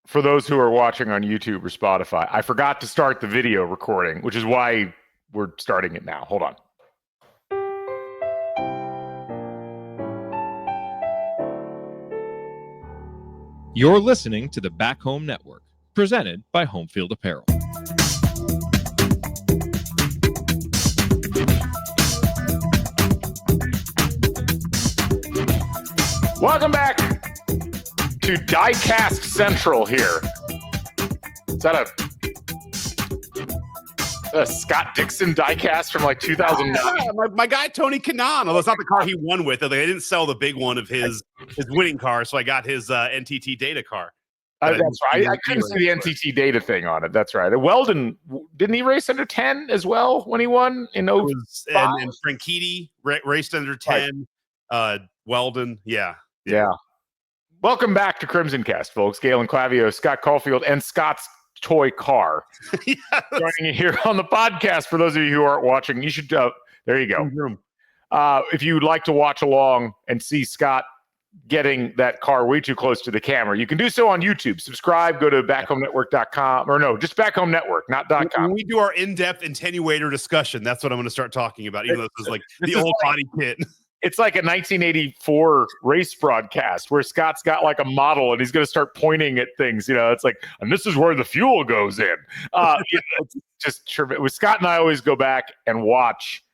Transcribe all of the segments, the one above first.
for those who are watching on YouTube or Spotify, I forgot to start the video recording, which is why we're starting it now. Hold on. You're listening to the Back Home Network, presented by Home Field Apparel. Welcome back to Diecast Central here. Is that a Scott Dixon diecast from like 2009? Yeah, my guy Tony Kanaan, although it's not the car he won with. They didn't sell the big one of his winning car, so I got his NTT Data car. That's right. I couldn't see the NTT Data thing on it. That's right. Weldon, didn't he race under 10 as well when he won in 05? And Franchitti raced under 10. Right. Weldon, yeah. Welcome back to Crimson Cast, folks. Galen Clavio, Scott Caulfield, and Scott's toy car. Yes. Joining you here on the podcast. For those of you who aren't watching, you should. There you go. If you'd like to watch along and see Scott getting that car way too close to the camera, you can do so on YouTube. Subscribe. Go to backhomenetwork.com, or no, just Back Home Network, not .com. When we do our in-depth attenuator discussion, that's what I'm going to start talking about. Even though this is like the old body kit. It's like a 1984 race broadcast where Scott's got like a model and he's going to start pointing at things. It's like, and this is where the fuel goes in. It's just with Scott and I always go back and watch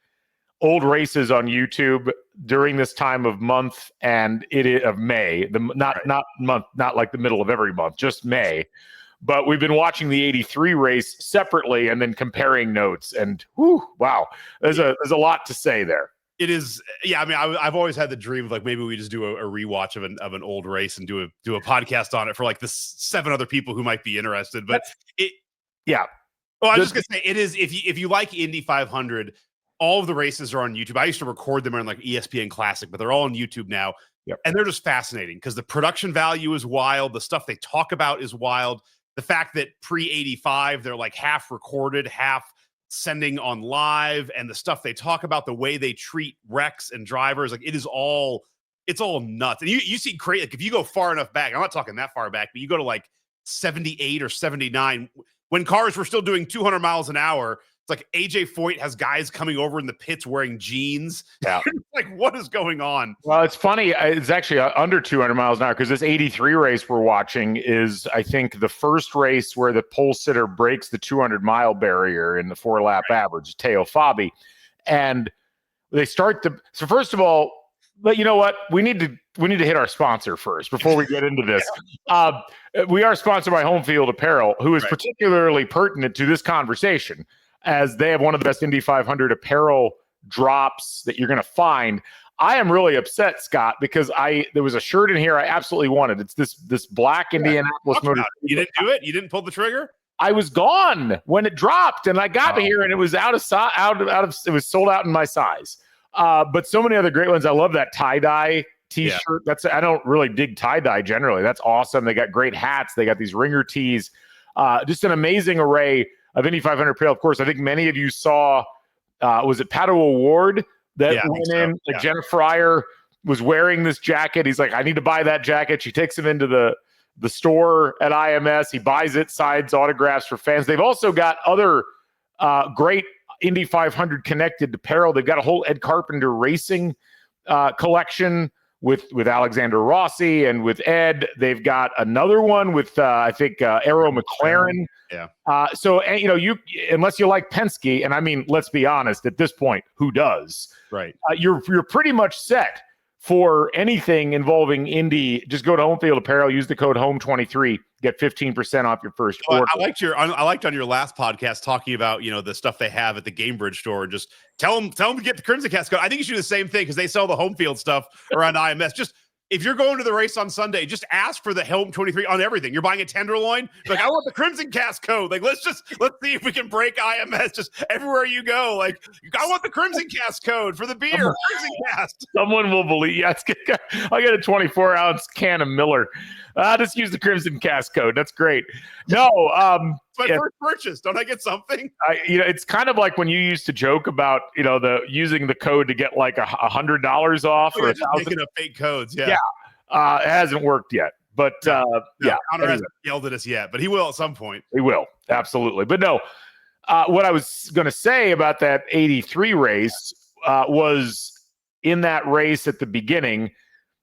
old races on YouTube during this time of month and of May. Not like the middle of every month, just May. But we've been watching the 83 race separately and then comparing notes. And wow, there's a lot to say there. It is, yeah. I mean, I've always had the dream of like maybe we just do a rewatch of an old race and do a podcast on it for like the 7 other people who might be interested. But yeah. Well, I was just gonna say it is if you like Indy 500, all of the races are on YouTube. I used to record them on like ESPN Classic, but they're all on YouTube now, and they're just fascinating because the production value is wild. The stuff they talk about is wild. The fact that pre-85 they're like half recorded, half sending on live, and the stuff they talk about, the way they treat wrecks and drivers, like it's all nuts. And you see great, like if you go far enough back, I'm not talking that far back, but you go to like 78 or 79 when cars were still doing 200 miles an hour. It's like AJ Foyt has guys coming over in the pits wearing jeans. Yeah. Like, what is going on? Well, it's funny. It's actually under 200 miles an hour because this 83 race we're watching is, I think, the first race where the pole sitter breaks the 200-mile barrier in the 4-lap average, Teo Fabi. And they start so first of all, but you know what? We need to hit our sponsor first before we get into this. We are sponsored by Home Field Apparel, who is particularly pertinent to this conversation, as they have one of the best Indy 500 apparel drops that you're going to find. I am really upset, Scott, because there was a shirt in here I absolutely wanted. It's this black Indianapolis motor. You didn't do it? You didn't pull the trigger? I was gone when it dropped, and I got here, and it was out of it was sold out in my size. But so many other great ones. I love that tie-dye T-shirt. I don't really dig tie-dye generally. That's awesome. They got great hats. They got these ringer tees. Just an amazing array of Indy 500 apparel. Of course, I think many of you saw, was it Palo Award that went in? Like Jenna Fryer was wearing this jacket. He's like, I need to buy that jacket. She takes him into the store at IMS. He buys it, signs autographs for fans. They've also got other great Indy 500 connected apparel. They've got a whole Ed Carpenter racing collection with Alexander Rossi and with Ed. They've got another one with I think Arrow McLaren. Yeah. So you unless you like Penske, and I mean, let's be honest, at this point, who does? Right. You're pretty much set for anything involving Indy. Just go to Home Field Apparel, use the code HOME23, get 15% off your first order. I liked on your last podcast talking about the stuff they have at the Gamebridge store, and just tell them to get the Crimson Cast code. I think you should do the same thing because they sell the home field stuff around IMS. Just if you're going to the race on Sunday, just ask for the Helm 23 on everything. You're buying a tenderloin, like, I want the Crimson Cast code. Like, let's see if we can break IMS just everywhere you go. Like, I want the Crimson Cast code for the beer. Crimson Cast. Someone will believe. Yes, I'll get a 24-ounce can of Miller. Just use the Crimson Cast code. That's great. No, my first purchase. Don't I get something? It's kind of like when you used to joke about the using the code to get like $100 off or just making up fake codes. Yeah. It hasn't worked yet. But yeah, Connor hasn't yelled at us yet, but he will at some point. He will, absolutely. But no, what I was going to say about that 83 race was in that race at the beginning,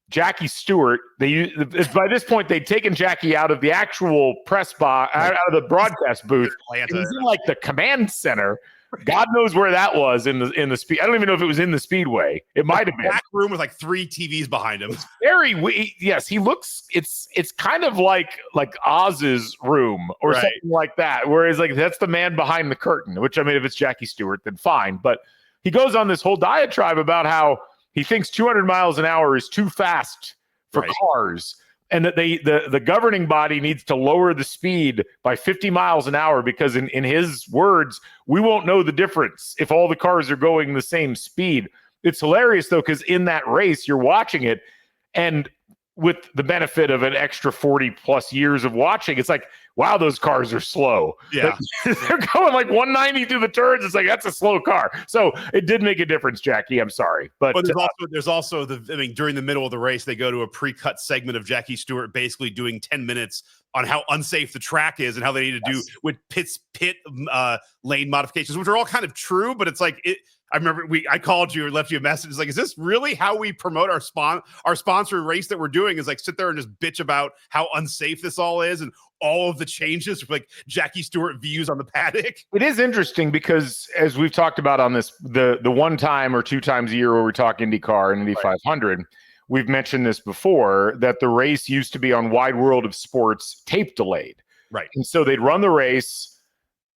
Jackie Stewart, by this point, they'd taken Jackie out of the actual press box, out of the broadcast booth. And he's in like the command center. God knows where that was in the speed. I don't even know if it was in the speedway. It might have been. Back room with like 3 TVs behind him. It's yes, he looks. It's kind of like Oz's room or something like that. Whereas like that's the man behind the curtain. Which I mean, if it's Jackie Stewart, then fine. But he goes on this whole diatribe about how he thinks 200 miles an hour is too fast for cars. And that the governing body needs to lower the speed by 50 miles an hour because in his words, we won't know the difference if all the cars are going the same speed. It's hilarious, though, because in that race, you're watching it, and with the benefit of an extra 40 plus years of watching, it's like, wow, those cars are slow. Yeah. They're going like 190 through the turns. It's like, that's a slow car. So it did make a difference, Jackie. I'm sorry. But there's also during the middle of the race, they go to a pre-cut segment of Jackie Stewart basically doing 10 minutes on how unsafe the track is and how they need to do with pit lane modifications, which are all kind of true, but it's like I remember I called you or left you a message. It's like, is this really how we promote our sponsor race that we're doing? Is like sit there and just bitch about how unsafe this all is and all of the changes, like Jackie Stewart views on the paddock. It is interesting because as we've talked about on this, the one time or 2 times a year where we talk IndyCar and Indy 500, we've mentioned this before, that the race used to be on Wide World of Sports tape delayed. Right. And so they'd run the race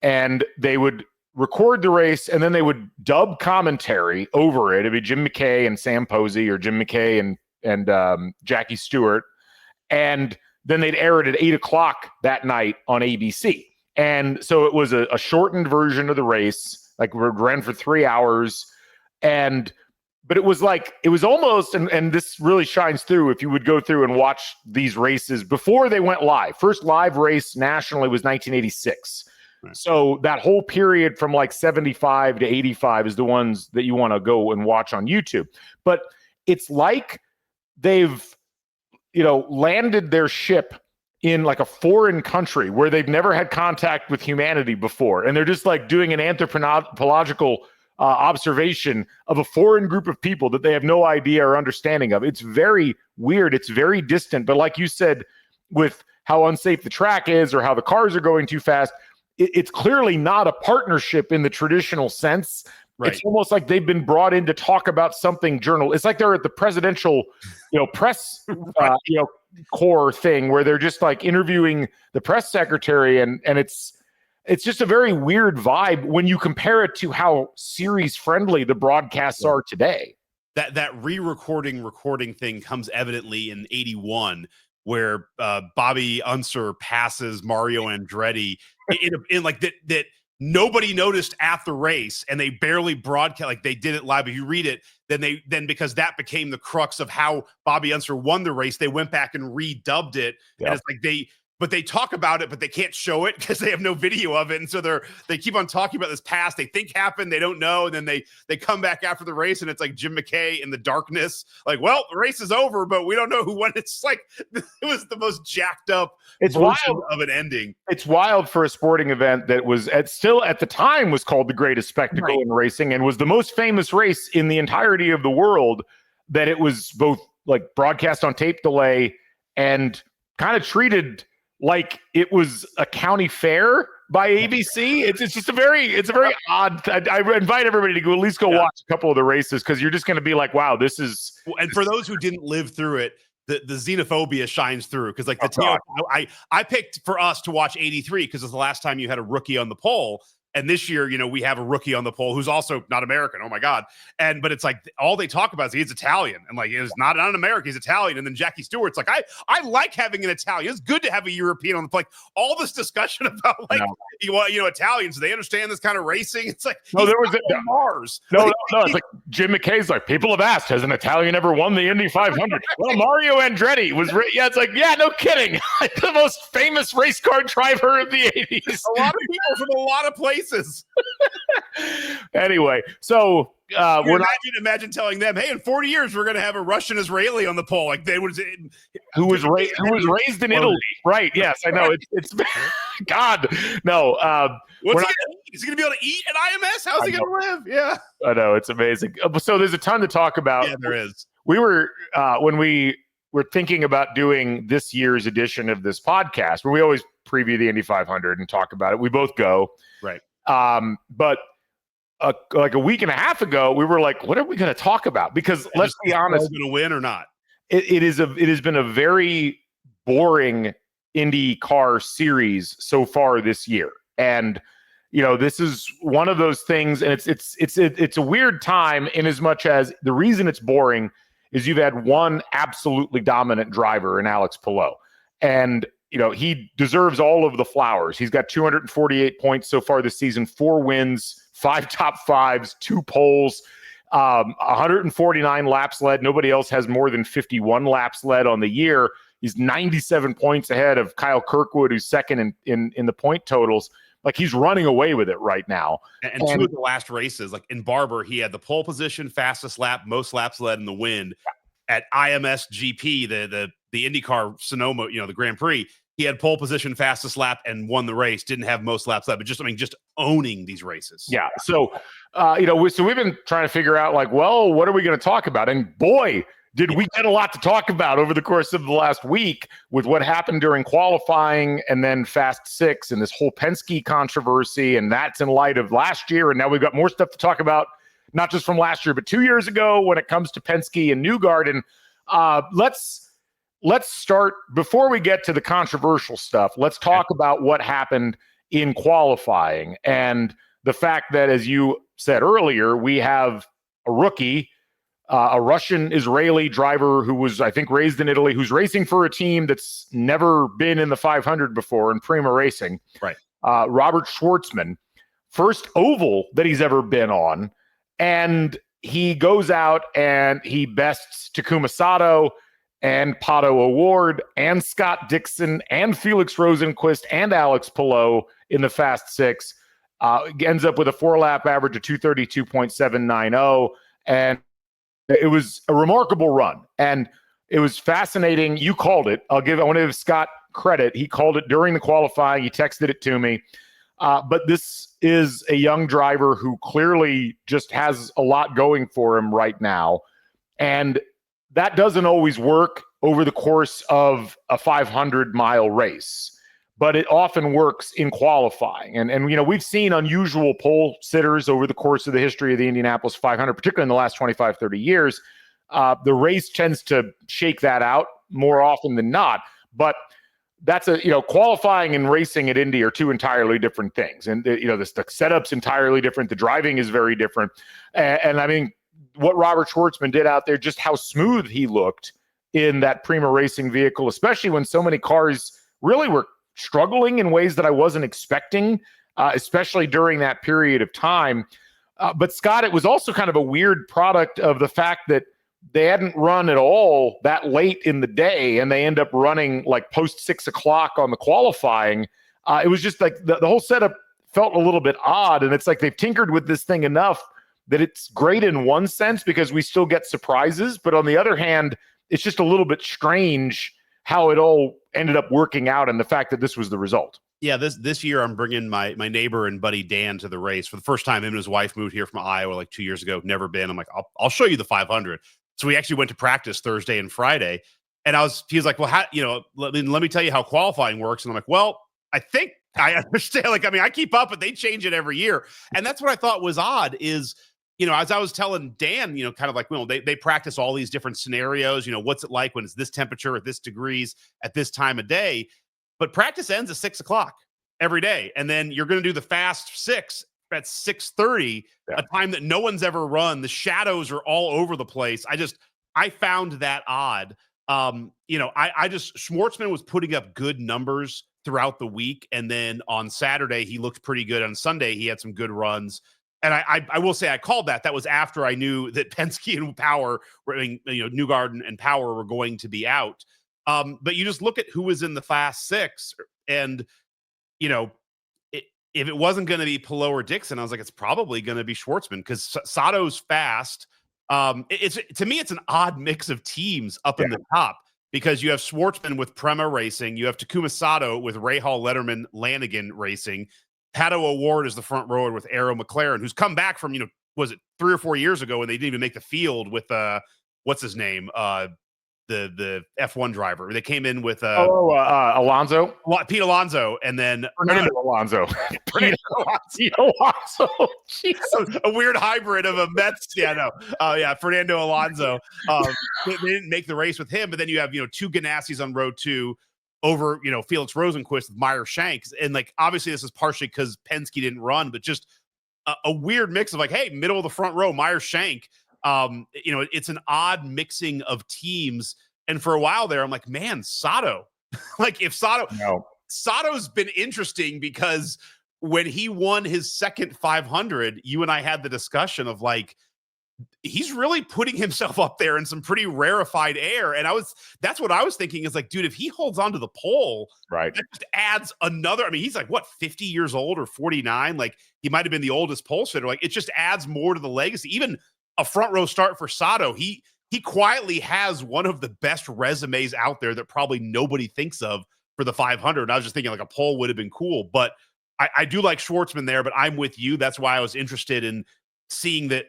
and they would record the race and then they would dub commentary over it. It'd be Jim McKay and Sam Posey or Jim McKay and Jackie Stewart. And then they'd air it at 8:00 that night on ABC. And so it was a shortened version of the race, like ran for 3 hours. But it was almost, and this really shines through if you would go through and watch these races before they went live. First live race nationally was 1986. Right. So that whole period from like 75 to 85 is the ones that you want to go and watch on YouTube. But it's like they've, landed their ship in like a foreign country where they've never had contact with humanity before. And they're just like doing an anthropological observation of a foreign group of people that they have no idea or understanding of. It's very weird. It's very distant. But like you said, with how unsafe the track is or how the cars are going too fast, it's clearly not a partnership in the traditional sense. Right. It's almost like they've been brought in to talk about something It's like they're at the presidential, press, corps thing where they're just like interviewing the press secretary. And it's just a very weird vibe when you compare it to how series friendly the broadcasts are today. That recording thing comes evidently in 81 where Bobby Unser passes Mario Andretti in like that nobody noticed at the race, and they barely broadcast, like they did it live. If you read it, then because that became the crux of how Bobby Unser won the race, they went back and redubbed it. Yep. And it's like they talk about it, but they can't show it because they have no video of it. And so they keep on talking about this past they think happened, they don't know. And then they come back after the race and it's like Jim McKay in the darkness, like, well, the race is over, but we don't know who won. It's like, it was the most jacked up wild of an ending. It's wild for a sporting event that was still at the time was called the greatest spectacle in racing and was the most famous race in the entirety of the world, that it was both like broadcast on tape delay and kind of treated like it was a county fair by ABC. It's just a very odd. I invite everybody to go at least watch a couple of the races because you're just going to be like, wow, this is. And for those who didn't live through it, the xenophobia shines through because like I picked for us to watch 83 because it's the last time you had a rookie on the pole. And this year, we have a rookie on the pole who's also not American. Oh my God. But it's like all they talk about is he's Italian and like he's not an American, he's Italian. And then Jackie Stewart's like, I like having an Italian. It's good to have a European on the like all this discussion about like Italians, they understand this kind of racing. It's like there was Mars. No, it's like Jim McKay's like, people have asked, has an Italian ever won the Indy 500? Well, Mario Andretti was it's like, yeah, no kidding. The most famous race car driver of the 80s. A lot of people from a lot of places races. Anyway, so imagine telling them, hey, in 40 years we're going to have a Russian Israeli on the pole, like they would. Who was raised in Italy, right? Yes, I know. It's God, no. What's he going to eat? Is he going to be able to eat at IMS? How's he going to live? Yeah, I know, it's amazing. So there's a ton to talk about. Yeah, there is. We were when we were thinking about doing this year's edition of this podcast, where we always preview the Indy 500 and talk about it. We both go, right? But like a week and a half ago, we were like, what are we going to talk about? Because let's be honest, going to win or not? It has been a very boring Indy car series so far this year. And, this is one of those things, and it's a weird time in as much as the reason it's boring is you've had one absolutely dominant driver in Alex Palou. And, he deserves all of the flowers. He's got 248 points so far this season, 4 wins, 5 top 5s, 2 poles, 149 laps led. Nobody else has more than 51 laps led on the year. He's 97 points ahead of Kyle Kirkwood, who's second in the point totals. Like, he's running away with it right now. And 2 of the last races, like in Barber, he had the pole position, fastest lap, most laps led in the wind. At IMS GP, the IndyCar Sonoma, the Grand Prix, he had pole position, fastest lap, and won the race. Didn't have most laps led, but just owning these races. Yeah. So, so we've been trying to figure out, like, well, what are we going to talk about? And boy, did we get a lot to talk about over the course of the last week with what happened during qualifying and then Fast 6 and this whole Penske controversy. And that's in light of last year. And now we've got more stuff to talk about, not just from last year, but 2 years ago when it comes to Penske and Newgarden. Let's start, before we get to the controversial stuff, let's talk about what happened in qualifying and the fact that, as you said earlier, we have a rookie, a Russian-Israeli driver who was, I think, raised in Italy, who's racing for a team that's never been in the 500 before in Prima Racing. Right. Robert Schwartzman, first oval that he's ever been on, and he goes out and he bests Takuma Sato and Palo Award and Scott Dixon and Felix Rosenquist and Alex Palou in the Fast 6. Ends up with a 4-lap average of 232.790. And it was a remarkable run. And it was fascinating. You called it. I want to give Scott credit. He called it during the qualifying. He texted it to me. But this is a young driver who clearly just has a lot going for him right now. And that doesn't always work over the course of a 500-mile race, but it often works in qualifying. And we've seen unusual pole sitters over the course of the history of the Indianapolis 500, particularly in the last 25, 30 years. The race tends to shake that out more often than not. But that's qualifying and racing at Indy are 2 entirely different things. And, the setup's entirely different. The driving is very different. And I mean, what Robert Schwartzman did out there, just how smooth he looked in that Prima Racing vehicle, especially when so many cars really were struggling in ways that I wasn't expecting, especially during that period of time. But Scott, it was also kind of a weird product of the fact that they hadn't run at all that late in the day, and they end up running like post 6 o'clock on the qualifying. It was just like the whole setup felt a little bit odd, and it's like they've tinkered with this thing enough that it's great in one sense because we still get surprises. But on the other hand, it's just a little bit strange how it all ended up working out and the fact that this was the result. Yeah, this year I'm bringing my neighbor and buddy Dan to the race for the first time. Him and his wife moved here from Iowa like 2 years ago. Never been. I'm like, I'll show you the 500. So we actually went to practice Thursday and Friday. And he was like, well, how, let me tell you how qualifying works. And I'm like, well, I think I understand. I keep up, but they change it every year. And that's what I thought was odd is, as I was telling Dan, kind of like, they practice all these different scenarios, what's it like when it's this temperature at this degrees at this time of day, but practice ends at 6 o'clock every day. And then you're going to do the Fast 6 at 6:30, a time that no one's ever run. The shadows are all over the place. I found that odd. Schwartzman was putting up good numbers throughout the week. And then on Saturday, he looked pretty good. On Sunday, he had some good runs. And I will say I called that. That was after I knew that Penske and Power, Newgarden and Power were going to be out. But you just look at who was in the Fast 6, and if it wasn't going to be Palo or Dixon, I was like, it's probably going to be Schwartzman because Sato's fast. It's to me, it's an odd mix of teams up in the top because you have Schwartzman with Prema Racing, you have Takuma Sato with Rahal Letterman Lanigan Racing, Pato O'Ward is the front rower with Arrow McLaren, who's come back from, was it 3 or 4 years ago when they didn't even make the field with what's his name, the F1 driver. They came in with Alonso, Pete Alonso, and then Fernando Alonso. Pete Alonso. Jesus. A weird hybrid of a Mets. Yeah, no. Fernando Alonso. They didn't make the race with him, but then you have 2 Ganassis on row 2 over Felix Rosenquist with Meyer Shanks, and like obviously this is partially because Penske didn't run, but just a weird mix of like, hey, middle of the front row, Meyer Shank. It's an odd mixing of teams. And for a while there, I'm like, man, Sato. Like if Sato's been interesting because when he won his second 500, you and I had the discussion of like, he's really putting himself up there in some pretty rarefied air. And that's what I was thinking is like, dude, if he holds on to the pole, right, that just adds another. I mean, he's like, what, 50 years old or 49? Like he might've been the oldest pole sitter. Like it just adds more to the legacy. Even a front row start for Sato. He quietly has one of the best resumes out there that probably nobody thinks of for the 500. And I was just thinking like a pole would have been cool, but I do like Schwartzman there, but I'm with you. That's why I was interested in seeing the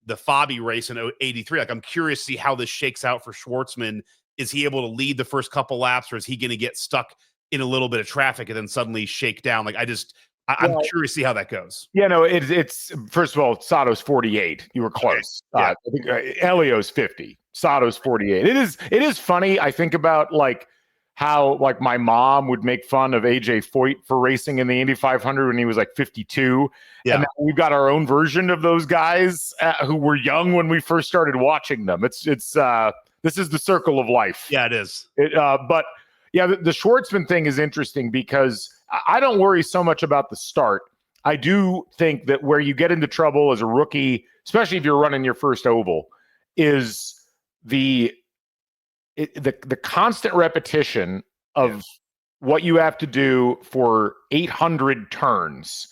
Fabi race in 83. Like I'm curious to see how this shakes out for Schwartzman. Is he able to lead the first couple laps, or is he going to get stuck in a little bit of traffic and then suddenly shake down? Like I'm curious to see how that goes. Yeah, no, it's first of all, Sato's 48. You were close. Okay. Yeah. I think Elio's 50. Sato's 48. It is funny. I think about like how like my mom would make fun of AJ Foyt for racing in the Indy 500 when he was like 52. Yeah. And now we've got our own version of those guys who were young when we first started watching them. It's this is the circle of life. Yeah, it is. But yeah, the Schwartzman thing is interesting because I don't worry so much about the start. I do think that where you get into trouble as a rookie, especially if you're running your first oval, is the constant repetition of what you have to do for 800 turns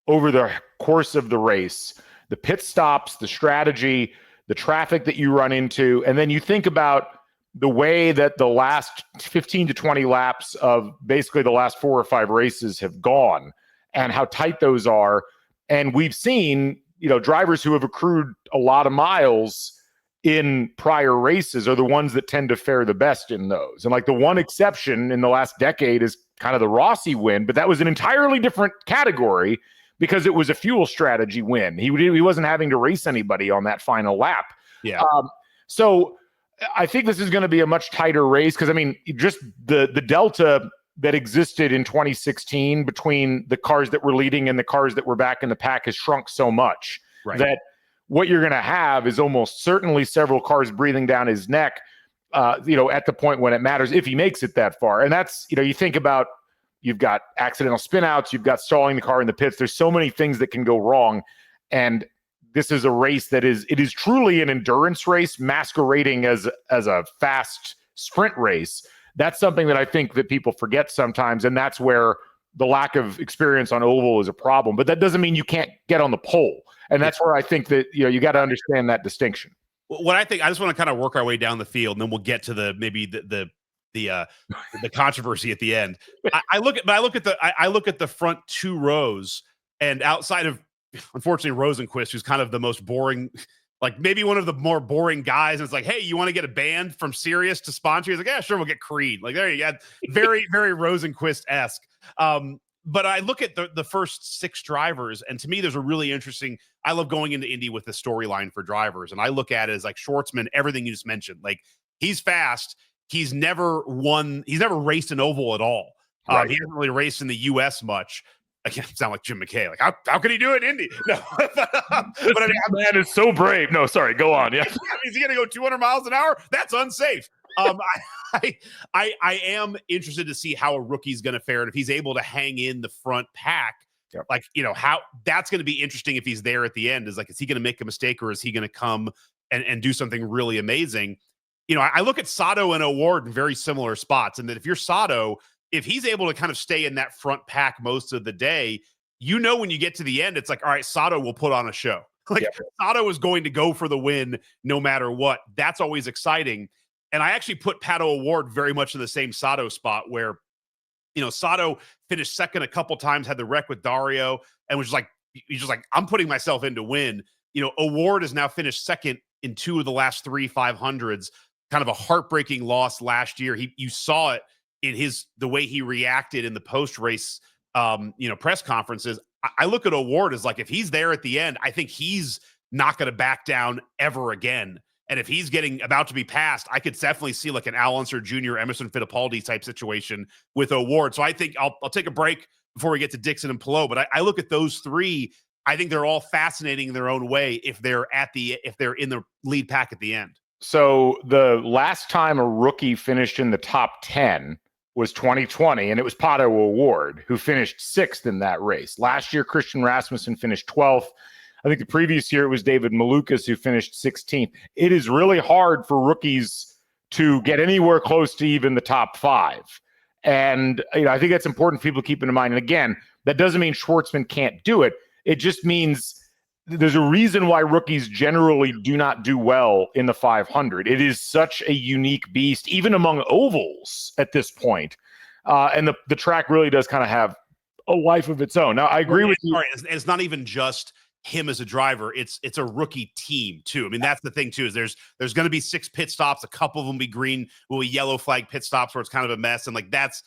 over the course of the race, the pit stops, the strategy, the traffic that you run into, and then you think about the way that the last 15 to 20 laps of basically the last 4 or 5 races have gone and how tight those are. And we've seen, drivers who have accrued a lot of miles in prior races are the ones that tend to fare the best in those. And like the one exception in the last decade is kind of the Rossi win, but that was an entirely different category because it was a fuel strategy win. He wasn't having to race anybody on that final lap. Yeah. So I think this is going to be a much tighter race because, I mean, just the delta that existed in 2016 between the cars that were leading and the cars that were back in the pack has shrunk so much that what you're going to have is almost certainly several cars breathing down his neck, at the point when it matters, if he makes it that far. And that's, you think about, you've got accidental spinouts, you've got stalling the car in the pits. There's so many things that can go wrong. And this is a race it is truly an endurance race masquerading as a fast sprint race. That's something that I think that people forget sometimes. And that's where the lack of experience on oval is a problem, but that doesn't mean you can't get on the pole. And that's where I think that, you got to understand that distinction. What I think, I just want to kind of work our way down the field and then we'll get to the controversy at the end. I look at the front 2 rows, and outside of, unfortunately, Rosenquist, who's kind of the most boring, like maybe one of the more boring guys. And it's like, hey, you want to get a band from Sirius to sponsor? He's like, yeah, sure, we'll get Creed. Like there you go. Very, very Rosenquist-esque. But I look at the first 6 drivers, and to me, there's a really interesting, I love going into Indy with the storyline for drivers. And I look at it as like Schwartzman, everything you just mentioned. Like he's fast. He's never raced an oval at all. Right. He hasn't really raced in the US much. I can't sound like Jim McKay. Like, how can he do it in Indy? No, but I mean, man is so brave. No, sorry, go on. Yeah, is he going to go 200 miles an hour? That's unsafe. I am interested to see how a rookie's going to fare, and if he's able to hang in the front pack. Yep. Like, how that's going to be interesting if he's there at the end. Is like, is he going to make a mistake, or is he going to come and do something really amazing? I look at Sato and O'Ward in very similar spots, and that if you're Sato, if he's able to kind of stay in that front pack most of the day, when you get to the end, it's like, all right, Sato will put on a show. Sato is going to go for the win no matter what. That's always exciting. And I actually put Pato O'Ward very much in the same Sato spot where, Sato finished second a couple times, had the wreck with Dario, and was he's just like, I'm putting myself in to win. O'Ward has now finished second in 2 of the last 3 500s. Kind of a heartbreaking loss last year. You saw it in the way he reacted in the post-race press conferences. I look at O'Ward as like, if he's there at the end, I think he's not going to back down ever again. And if he's about to be passed, I could definitely see like an Al Unser Jr., Emerson Fittipaldi type situation with O'Ward. So I think I'll take a break before we get to Dixon and Palo. But I look at those three. I think they're all fascinating in their own way if they're in the lead pack at the end. So the last time a rookie finished in the top 10 was 2020, and it was Pato O'Ward, who finished 6th in that race. Last year, Christian Rasmussen finished 12th. I think the previous year it was David Malukas who finished 16th. It is really hard for rookies to get anywhere close to even the top 5. And I think that's important for people to keep in mind. And again, that doesn't mean Schwartzman can't do it. It just means there's a reason why rookies generally do not do well in the 500. It is such a unique beast, even among ovals at this point. And the track really does kind of have a life of its own. Now, I agree with you. Right. It's not even just him as a driver. It's a rookie team too. I mean, that's the thing too, is there's going to be 6 pit stops. A couple of them be green, will be yellow flag pit stops where it's kind of a mess. And like, that's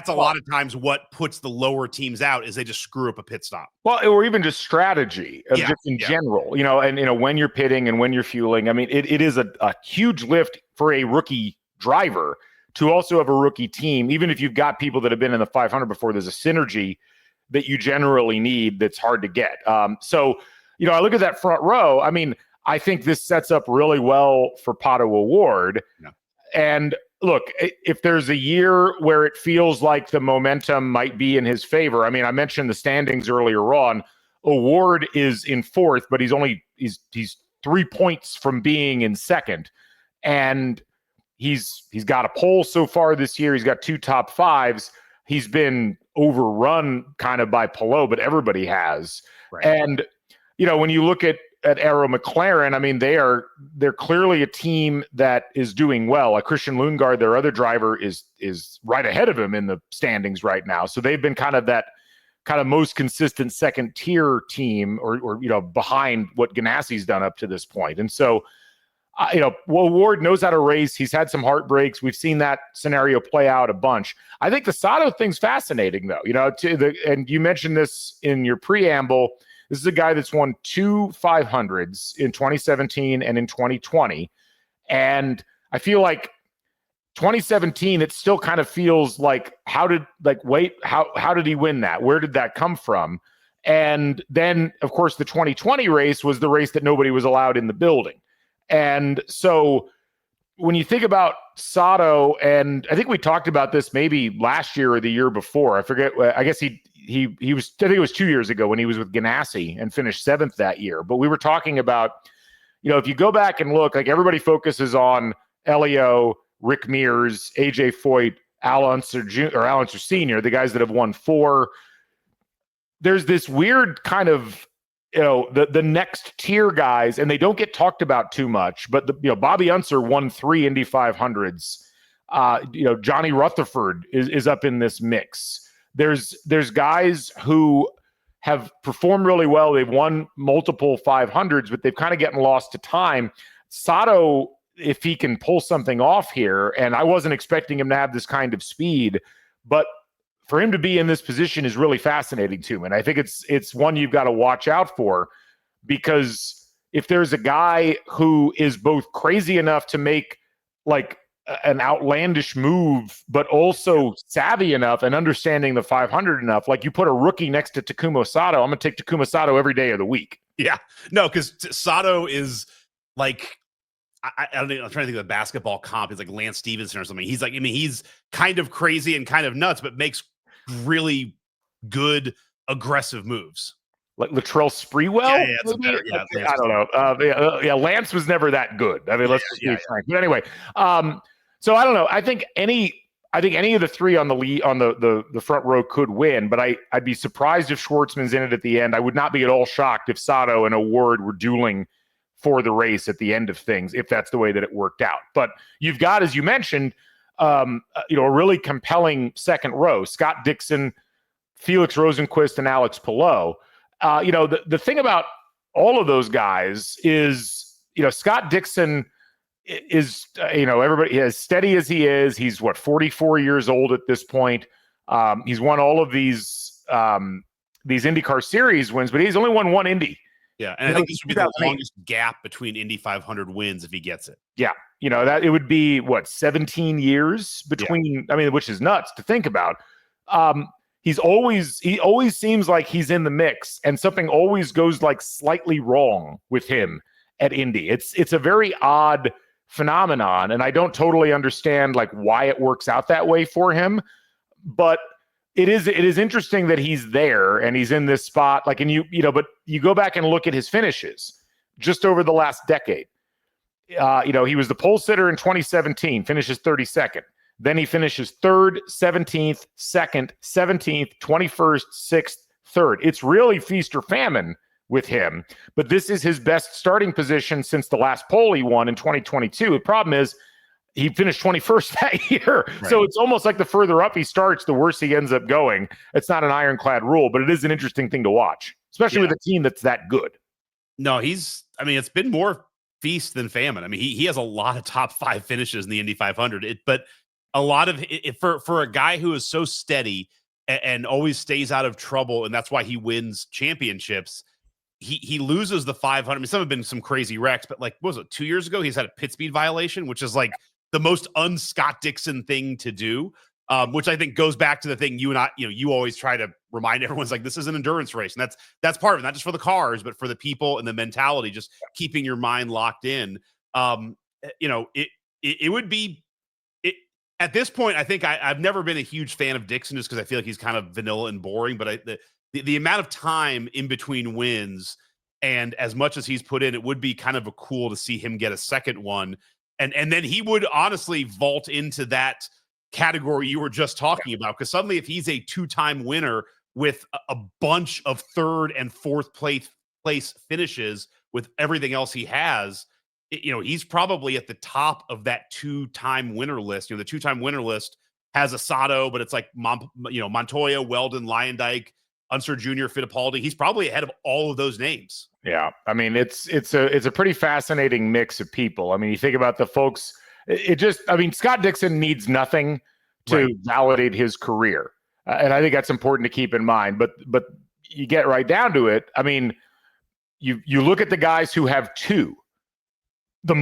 a lot of times what puts the lower teams out is they just screw up a pit stop. Well, or even just strategy just in general, and when you're pitting and when you're fueling. I mean, it is a huge lift for a rookie driver to also have a rookie team. Even if you've got people that have been in the 500 before, there's a synergy that you generally need that's hard to get. So, I look at that front row. I mean, I think this sets up really well for Pato O'Ward. Yeah. And look, if there's a year where it feels like the momentum might be in his favor, I mean, I mentioned the standings earlier on. O'Ward is in 4th, but he's 3 points from being in 2nd. And he's got a pole so far this year. He's got 2 top 5s. He's been overrun kind of by Palo, but everybody has. Right. And, when you look at Arrow McLaren, I mean, they're clearly a team that is doing well. Christian Lundgaard, their other driver, is right ahead of him in the standings right now. So they've been kind of that most consistent second tier team or behind what Ganassi's done up to this point. And so, O'Ward knows how to race. He's had some heartbreaks. We've seen that scenario play out a bunch. I think the Sato thing's fascinating, though. And you mentioned this in your preamble. This is a guy that's won 2 500s in 2017 and in 2020. And I feel like 2017, it still kind of feels like, how did he win that? Where did that come from? And then, of course, the 2020 race was the race that nobody was allowed in the building. And so when you think about Sato, and I think we talked about this maybe last year or the year before, I forget. I guess he was, I think it was 2 years ago when he was with Ganassi and finished 7th that year. But we were talking about, if you go back and look, like everybody focuses on Elio, Rick Mears, AJ Foyt, Al Unser Jr. or Al Unser Sr., the guys that have won 4. There's this weird kind of, the next tier guys, and they don't get talked about too much, but Bobby Unser won 3 Indy 500s. Johnny Rutherford is up in this mix. There's guys who have performed really well. They've won multiple 500s, but they've kind of gotten lost to time. Sato, if he can pull something off here, and I wasn't expecting him to have this kind of speed, but for him to be in this position is really fascinating to me. And I think it's one you've got to watch out for, because if there's a guy who is both crazy enough to make like an outlandish move, but also savvy enough and understanding the 500 enough, like you put a rookie next to Takuma Sato, I'm going to take Takuma Sato every day of the week. Yeah, no, because Sato is like, I don't know, I'm trying to think of the basketball comp. He's like Lance Stevenson or something. He's like, he's kind of crazy and kind of nuts, but makes really good aggressive moves. Like Latrell Sprewell? I don't know. Lance was never that good. I mean, let's just be frank. But anyway, so I don't know. I think I think any of the three on the lead, on the front row could win, but I'd be surprised if Schwartzman's in it at the end. I would not be at all shocked if Sato and O'Ward were dueling for the race at the end of things, if that's the way that it worked out. But you've got, as you mentioned, a really compelling second row: Scott Dixon, Felix Rosenqvist, and Alex Palou. The thing about all of those guys is, Scott Dixon is, everybody, as steady as he is, he's 44 years old at this point. He's won all of these IndyCar Series wins, but he's only won one Indy. Yeah, and I think this would be the longest gap between Indy 500 wins if he gets it. Yeah, that it would be 17 years between. Yeah. I mean, which is nuts to think about. He always seems like he's in the mix, and something always goes slightly wrong with him at Indy. It's a very odd phenomenon, and I don't totally understand why it works out that way for him, but it is interesting that he's there and he's in this spot. But you go back and look at his finishes just over the last decade. He was the pole sitter in 2017, finishes 32nd. Then he finishes 3rd, 17th, 2nd, 17th, 21st, 6th, 3rd. It's really feast or famine with him, but this is his best starting position since the last pole he won in 2022. The problem is he finished 21st that year. Right. So it's almost like the further up he starts, the worse he ends up going. It's not an ironclad rule, but it is an interesting thing to watch, especially with a team that's that good. No, it's been more feast than famine. I mean, he has a lot of top 5 finishes in the Indy 500, but a lot of it for a guy who is so steady and always stays out of trouble, and that's why he wins championships. He loses the 500. I mean, some have been some crazy wrecks, but what was it, 2 years ago? He's had a pit speed violation, which is the most un-Scott Dixon thing to do, which I think goes back to the thing you and I, you always try to remind everyone's this is an endurance race. And that's part of it, not just for the cars, but for the people and the mentality, just keeping your mind locked in. It would be, at this point, I think I've never been a huge fan of Dixon just because I feel like he's kind of vanilla and boring, but the amount of time in between wins and as much as he's put in, it would be kind of cool to see him get a second one. And then he would honestly vault into that category you were just talking about, because suddenly if he's a 2-time winner with a bunch of 3rd and 4th place finishes with everything else he has, he's probably at the top of that 2-time winner list. The 2-time winner list has a Sato, but it's Montoya, Weldon, Leyendijk, Unser Jr., Fittipaldi. He's probably ahead of all of those names. Yeah, I mean, it's a pretty fascinating mix of people. I mean, you think about the folks. Scott Dixon needs nothing to validate his career, and I think that's important to keep in mind. But you get right down to it. I mean, you look at the guys who have 2. The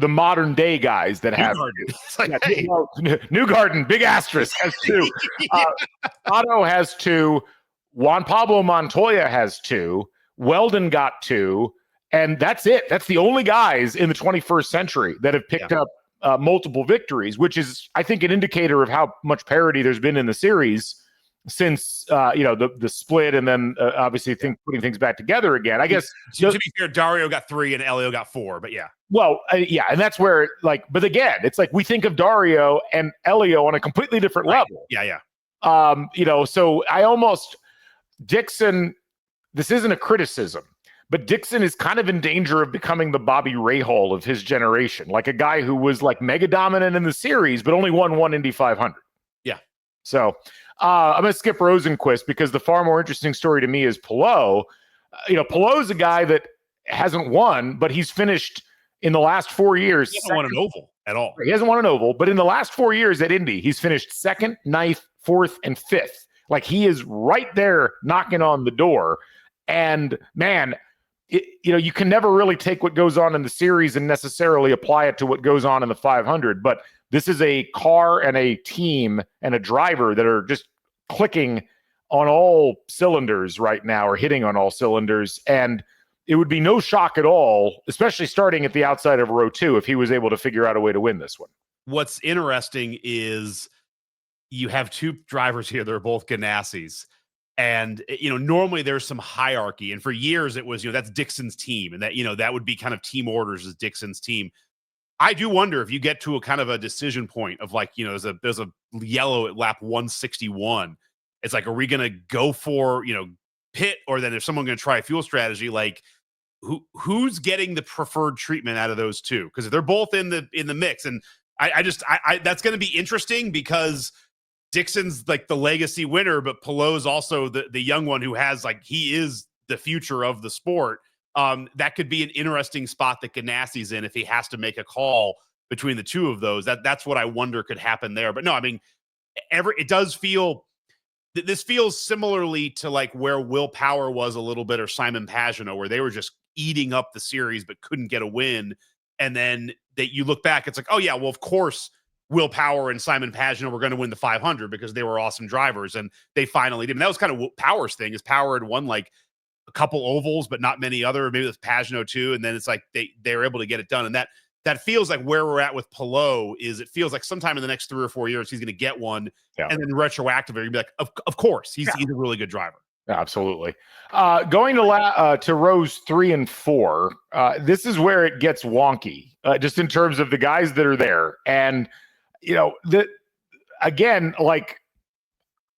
modern day guys that have Newgarden, big asterisk, has 2. Otto has 2. Juan Pablo Montoya has 2. Weldon got 2, and that's it. That's the only guys in the 21st century that have picked up multiple victories, which is, I think, an indicator of how much parity there's been in the series since the split, and then obviously putting things back together again. I guess to be fair, Dario got 3 and Elio got 4, but yeah. Well, and that's where but again, it's we think of Dario and Elio on a completely different level. Yeah. So Dixon, this isn't a criticism, but Dixon is kind of in danger of becoming the Bobby Rahal of his generation, a guy who was mega dominant in the series, but only won one Indy 500. Yeah. So I'm going to skip Rosenqvist because the far more interesting story to me is Palo. Palo's a guy that hasn't won, but he's finished in the last 4 years. He hasn't won an oval at all. He hasn't won an oval, but in the last 4 years at Indy, he's finished 2nd, 9th, 4th, and 5th. He is right there knocking on the door. And man, you can never really take what goes on in the series and necessarily apply it to what goes on in the 500. But this is a car and a team and a driver that are just clicking on all cylinders right now, or hitting on all cylinders. And it would be no shock at all, especially starting at the outside of row 2, if he was able to figure out a way to win this one. What's interesting is you have 2 drivers here that are both Ganassi's. And, normally there's some hierarchy. And for years it was, that's Dixon's team. And that, that would be kind of team orders as Dixon's team. I do wonder if you get to a kind of a decision point of like, there's a yellow at lap 161. It's like, are we going to go for, pit, or then if someone going to try a fuel strategy, like who's getting the preferred treatment out of those two? Because if they're both in the mix, and I that's going to be interesting because Dixon's like the legacy winner, but Palo's also the young one who has like, he is the future of the sport. That could be an interesting spot that Ganassi's in if he has to make a call between the two of those. That's what I wonder could happen there. But no, I mean, it does feel this feels similarly to like where Will Power was a little bit, or Simon Pagenaud, where they were just eating up the series but couldn't get a win. And then you look back, it's like, oh yeah, well, of course Will Power and Simon Pagenaud were going to win the 500 because they were awesome drivers, and they finally did. And that was kind of Power's thing, is Power had won like a couple ovals, but not many other. Maybe with Pagenaud too. And then it's like they were able to get it done. And that feels like where we're at with Palo. Is it feels like sometime in the next 3 or 4 years he's going to get one, and then retroactively you'd be like, of course he's a really good driver. Absolutely. Going to rows 3 and 4. This is where it gets wonky, just in terms of the guys that are there, and again, like,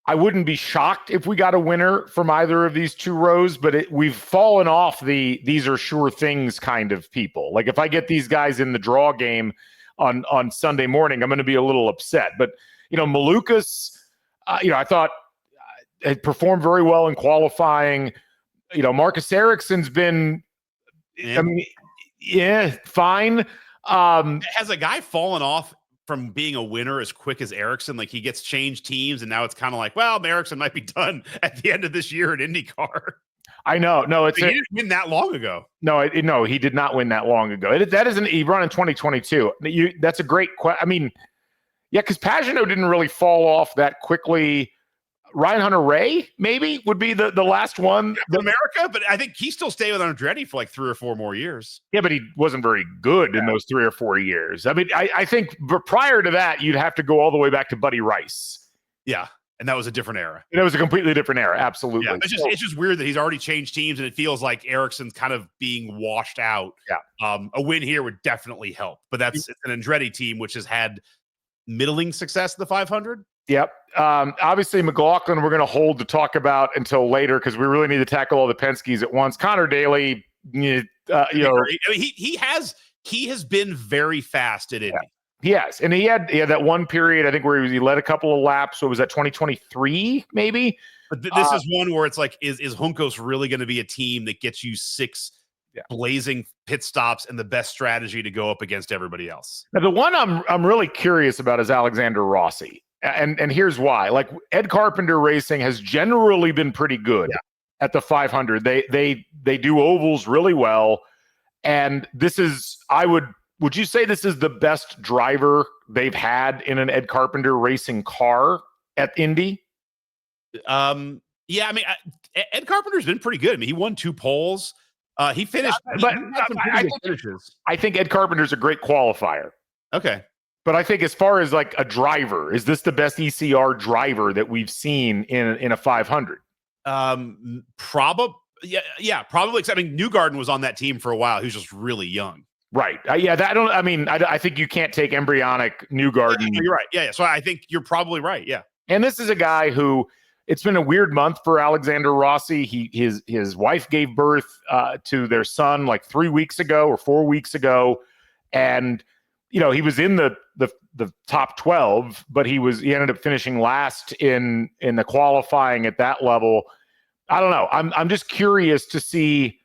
I wouldn't be shocked if we got a winner from either of these two rows, but we've fallen off these are sure things kind of people. Like, if I get these guys in the draw game on Sunday morning, I'm going to be a little upset. But, Malukas, I thought had performed very well in qualifying. Marcus Ericsson's been, fine. Has a guy fallen off from being a winner as quick as Ericsson? Like, he gets changed teams, and now it's kind of like, well, Ericsson might be done at the end of this year at IndyCar. I know. No, he didn't win that long ago. No, no, he did not win that long ago. He run in 2022. That's a great question. I mean, yeah, because Pagenaud didn't really fall off that quickly. Ryan Hunter-Reay maybe would be the last one. From America, but I think he still stayed with Andretti for like 3 or 4 more years. Yeah, but he wasn't very good in those 3 or 4 years. I mean, I think prior to that, you'd have to go all the way back to Buddy Rice. Yeah, and that was a different era. That was a completely different era, absolutely. Yeah, it's just weird that he's already changed teams, and it feels like Ericsson's kind of being washed out. Yeah. A win here would definitely help, but it's an Andretti team which has had middling success in the 500. Yep. Obviously, McLaughlin, we're going to hold to talk about until later because we really need to tackle all the Penskes at once. Connor Daly, he has been very fast at Indy. Yeah. He has, and he had that one period, I think, where he led a couple of laps. So was that 2023, maybe? But this is one where it's like, is Juncos really going to be a team that gets you 6 blazing pit stops and the best strategy to go up against everybody else? Now, the one I'm really curious about is Alexander Rossi. And here's why. Like, Ed Carpenter Racing has generally been pretty good at the 500. They do ovals really well. And this is, would you say this is the best driver they've had in an Ed Carpenter Racing car at Indy? Yeah, I mean, Ed Carpenter's been pretty good. I mean, he won 2 poles. He finished, I think Ed Carpenter's a great qualifier. Okay. But I think as far as like a driver, is this the best ECR driver that we've seen in a 500? Probably. Yeah, probably. I mean, Newgarden was on that team for a while. He was just really young. Right. I think you can't take embryonic Newgarden. You're right. Yeah. So I think you're probably right. Yeah. And this is a guy who, it's been a weird month for Alexander Rossi. His wife gave birth to their son like 3 weeks ago or 4 weeks ago. And he was in the top 12, but he ended up finishing last in the qualifying at that level. I don't know. I'm just curious to see.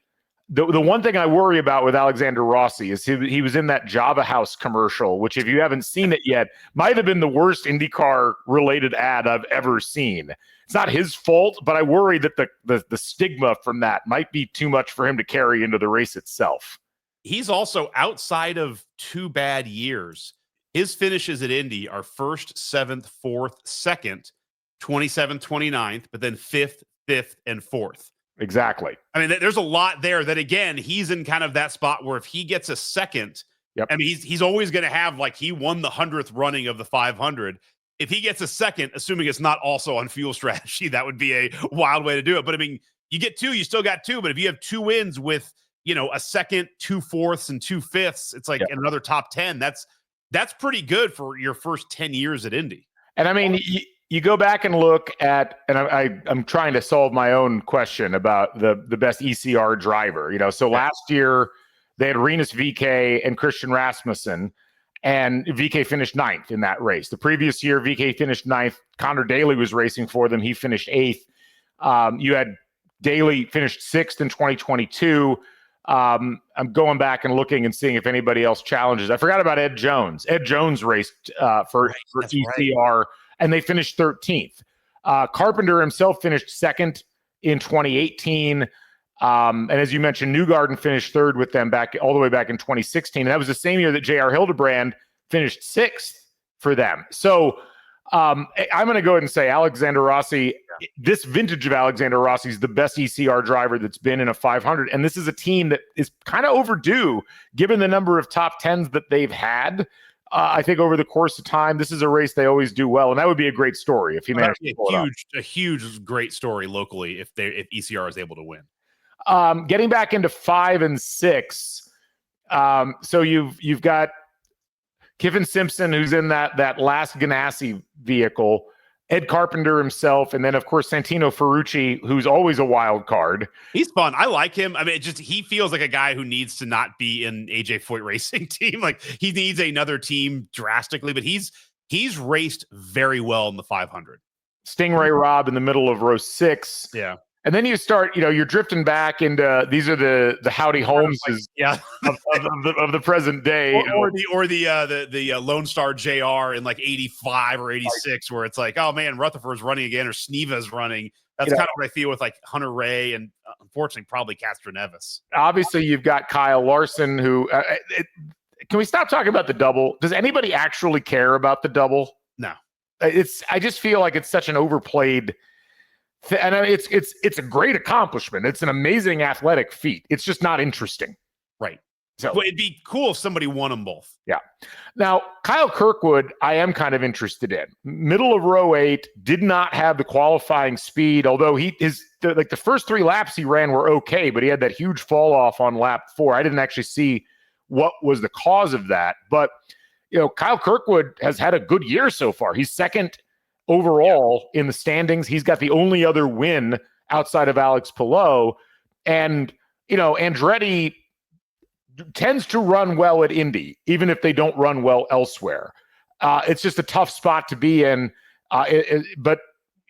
The one thing I worry about with Alexander Rossi is he was in that Java House commercial, which, if you haven't seen it yet, might have been the worst IndyCar related ad I've ever seen. It's not his fault, but I worry that the stigma from that might be too much for him to carry into the race itself. He's also, outside of 2 bad years, his finishes at Indy are 1st, 7th, 4th, 2nd, 27th, 29th, but then 5th, 5th, and 4th. Exactly. I mean, there's a lot there that, again, he's in kind of that spot where if he gets a second, I mean, he's always going to have, like, he won the 100th running of the 500. If he gets a second, assuming it's not also on fuel strategy, that would be a wild way to do it. But I mean, you get 2, you still got 2. But if you have 2 wins with a second, 2 fourths, and 2 fifths. It's like another top 10. That's pretty good for your first 10 years at Indy. And I mean, you go back and look at, and I'm trying to solve my own question about the best ECR driver. So last year they had Rinus VeeKay and Christian Rasmussen, and VeeKay finished 9th in that race. The previous year, VeeKay finished 9th. Connor Daly was racing for them. He finished 8th. You had Daly finished 6th in 2022. I'm going back and looking and seeing if anybody else challenges. I forgot about Ed Jones. Ed Jones raced for ECR, and they finished 13th. Carpenter himself finished 2nd in 2018. And as you mentioned, Newgarden finished 3rd with them all the way back in 2016. And that was the same year that J.R. Hildebrand finished 6th for them. So I'm going to go ahead and say Alexander Rossi, this vintage of Alexander Rossi is the best ECR driver that's been in a 500. And this is a team that is kind of overdue given the number of top 10s that they've had. I think over the course of time, this is a race they always do well. And that would be a great story if he managed to pull it off. A huge, great story locally if ECR is able to win. Getting back into 5 and 6. So you've got Kiffin Simpson, who's in that last Ganassi vehicle, Ed Carpenter himself, and then of course Santino Ferrucci, who's always a wild card. He's fun. I like him. I mean, he feels like a guy who needs to not be in AJ Foyt Racing team. Like he needs another team drastically, but he's raced very well in the 500. Stingray Robb in the middle of row 6. Yeah. And then you start, you're drifting back into these are the Howdy Holmeses of the present day, or the Lone Star JR in like 85 or 86, where it's like, oh man, Rutherford's running again or Sneva's running. That's kind of what I feel with like Hunter Ray and unfortunately probably Castro Nevis. Obviously, you've got Kyle Larson, who can we stop talking about the double? Does anybody actually care about the double? No, I just feel like it's such an overplayed. And it's a great accomplishment. It's an amazing athletic feat. It's just not interesting. Right. So well, it'd be cool if somebody won them both. Yeah. Now, Kyle Kirkwood, I am kind of interested in. Middle of row 8, did not have the qualifying speed, although the first 3 laps he ran were okay, but he had that huge fall off on lap 4. I didn't actually see what was the cause of that. But, Kyle Kirkwood has had a good year so far. He's 2nd overall in the standings. He's got the only other win outside of Alex Palo. And, Andretti tends to run well at Indy, even if they don't run well elsewhere. It's just a tough spot to be in. But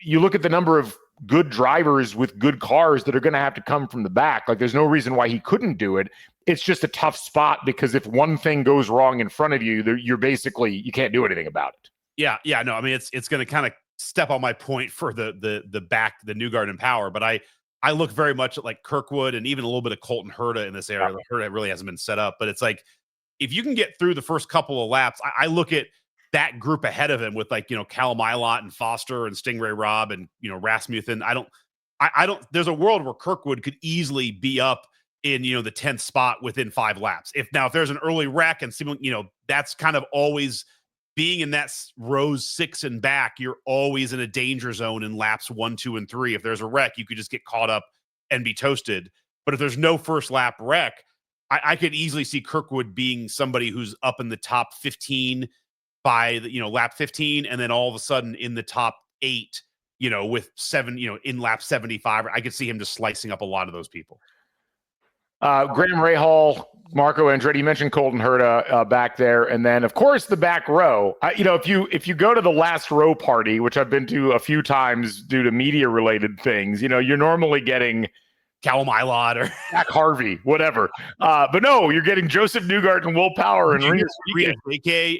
you look at the number of good drivers with good cars that are going to have to come from the back. Like there's no reason why he couldn't do it. It's just a tough spot because if one thing goes wrong in front of you, you can't do anything about it. Yeah, no, I mean it's going to kind of step on my point for the back, the Newgarden Power, but I look very much at like Kirkwood and even a little bit of Colton Herta in this area. Herta really hasn't been set up, but it's like if you can get through the first couple of laps, I look at that group ahead of him with like Callum Ilott and Foster and Stingray Robb and Rasmussen. I don't. There's a world where Kirkwood could easily be up in the 10th spot within 5 laps. If there's an early wreck and that's kind of always. Being in that rows 6 and back, you're always in a danger zone in laps 1, 2, and 3. If there's a wreck, you could just get caught up and be toasted. But if there's no first lap wreck, I could easily see Kirkwood being somebody who's up in the top 15 by lap 15, and then all of a sudden in the top 8, with 7, in lap 75. I could see him just slicing up a lot of those people. Graham Rahal, Marco Andretti, you mentioned Colton Herta back there. And then, of course, the back row. If you go to the last row party, which I've been to a few times due to media-related things, you're normally getting Callum Ilott or Jack Harvey, whatever. But no, you're getting Joseph Newgarden, Will Power, and Rinus VeeKay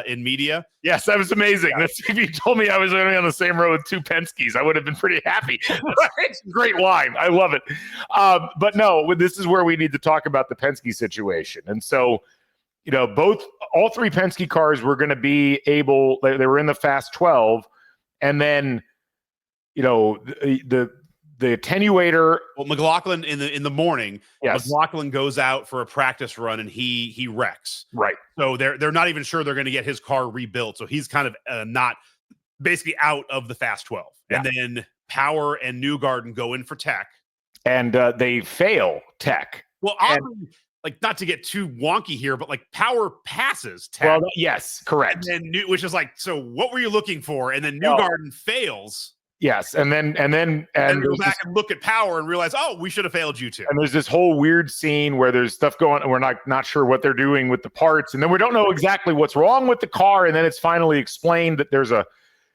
in media. Yes, that was amazing. Yeah. If you told me I was only on the same row with 2 Penskes, I would have been pretty happy. It's a great line. I love it. But no, this is where we need to talk about the Penske situation. And so, all 3 Penske cars were going to be able, they were in the Fast 12. And then, the attenuator. Well, McLaughlin in the morning, yes. McLaughlin goes out for a practice run and he wrecks. Right. So they're not even sure they're going to get his car rebuilt. So he's kind of not basically out of the Fast 12. Yeah. And then Power and Newgarden go in for tech. And they fail tech. Well, oddly, like not to get too wonky here, but like power passes. Well, yes, correct. And then which is like, so what were you looking for? And then Newgarden fails. Yes, and then go back and look at power and realize, oh, we should have failed you too. And there's this whole weird scene where there's stuff going, and we're not sure what they're doing with the parts, and then we don't know exactly what's wrong with the car, and then it's finally explained that there's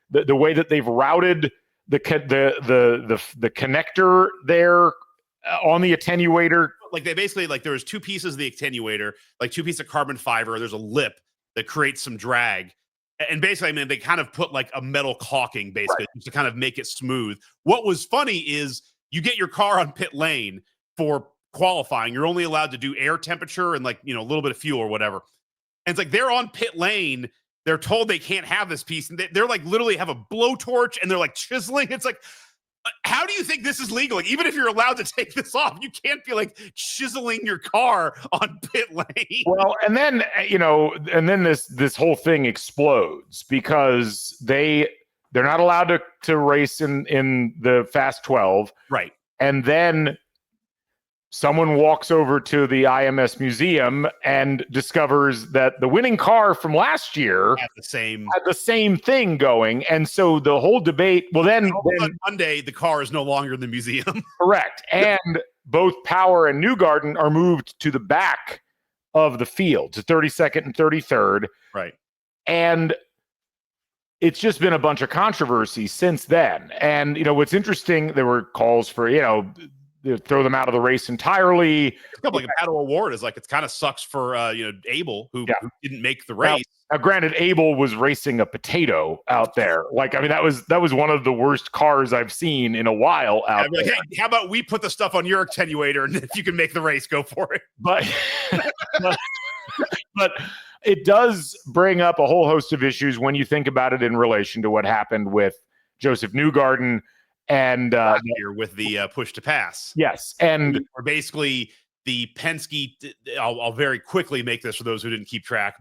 the way that they've routed the connector there on the attenuator. Like they basically, like there was two pieces of the attenuator, like two pieces of carbon fiber. There's a lip that creates some drag. And basically, I mean, they kind of put like a metal caulking basically to kind of make it smooth. What was funny is you get your car on pit lane for qualifying. You're only allowed to do air temperature and like, a little bit of fuel or whatever. And it's like they're on pit lane. They're told they can't have this piece. And they're like literally have a blowtorch and they're like chiseling. It's like, how do you think this is legal? Like, even if you're allowed to take this off, you can't be like chiseling your car on pit lane. Well, and then this whole thing explodes because they're not allowed to race in the Fast 12, right? And then someone walks over to the IMS museum and discovers that the winning car from last year had the same thing going. And so the whole debate, well, then on Monday, the car is no longer in the museum. Correct. And both Power and Newgarden are moved to the back of the field, to 32nd and 33rd. Right. And it's just been a bunch of controversy since then. And, what's interesting, there were calls for, throw them out of the race entirely. It's kind of like a Palo award is like, it kind of sucks for Abel who didn't make the race. Now, granted, Abel was racing a potato out there. Like, I mean, that was one of the worst cars I've seen in a while out there. Like, hey, how about we put the stuff on your attenuator, and if you can make the race, go for it. But it does bring up a whole host of issues when you think about it in relation to what happened with Joseph Newgarden and here with the push to pass. Yes, and or basically the Penske. I'll very quickly make this for those who didn't keep track,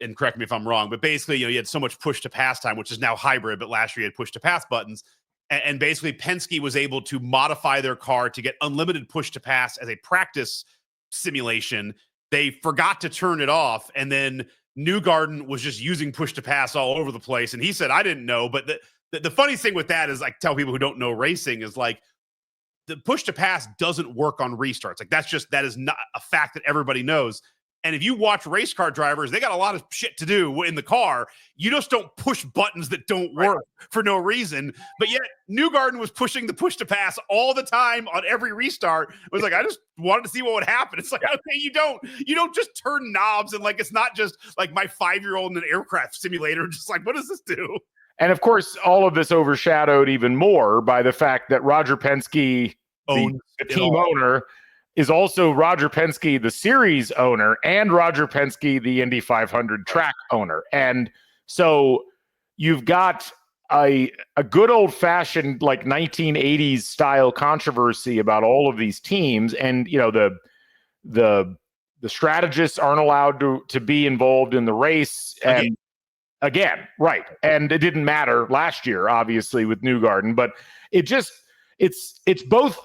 and correct me if I'm wrong, but basically, you had so much push to pass time, which is now hybrid, but last year you had push to pass buttons, and basically Penske was able to modify their car to get unlimited push to pass as a practice simulation. They forgot to turn it off, and then Newgarden was just using push to pass all over the place, and he said, "I didn't know," but the funniest thing with that is, like, tell people who don't know racing is like the push to pass doesn't work on restarts. Like that is not a fact that everybody knows. And if you watch race car drivers, they got a lot of shit to do in the car. You just don't push buttons that don't work for no reason. But yet Newgarden was pushing the push to pass all the time on every restart. It was like, I just wanted to see what would happen. It's like, okay, you don't just turn knobs, and like, it's not just like my 5-year-old in an aircraft simulator. Just like, what does this do? And of course, all of this overshadowed even more by the fact that Roger Penske, the team owner, is also Roger Penske, the series owner, and Roger Penske, the Indy 500 track owner. And so you've got a good old-fashioned like 1980s style controversy about all of these teams. And, the strategists aren't allowed to be involved in the race. And Again, right. And it didn't matter last year, obviously, with Newgarden, but it's both.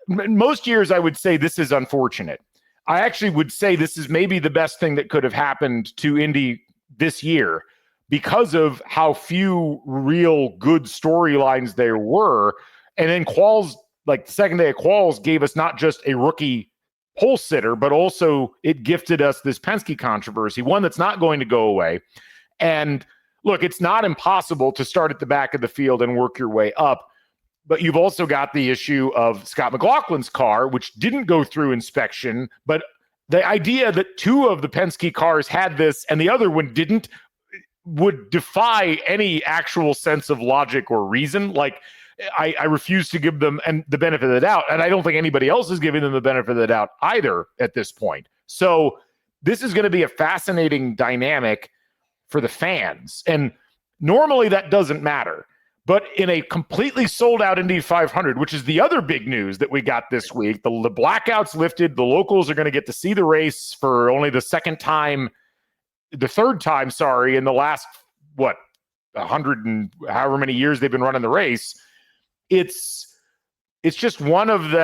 Most years I would say this is unfortunate. I actually would say this is maybe the best thing that could have happened to Indy this year because of how few real good storylines there were. And then quals, like the second day of quals, gave us not just a rookie pole sitter, but also it gifted us this Penske controversy, one that's not going to go away. And look, it's not impossible to start at the back of the field and work your way up. But you've also got the issue of Scott McLaughlin's car, which didn't go through inspection. But the idea that two of the Penske cars had this and the other one didn't would defy any actual sense of logic or reason. Like, I refuse to give them the benefit of the doubt. And I don't think anybody else is giving them the benefit of the doubt either at this point. So this is going to be a fascinating dynamic for the fans. And normally that doesn't matter. But in a completely sold out Indy 500, which is the other big news that we got this week, the blackouts lifted. The locals are going to get to see the race for only the third time, in the last, 100 and however many years they've been running the race. It's it's just one of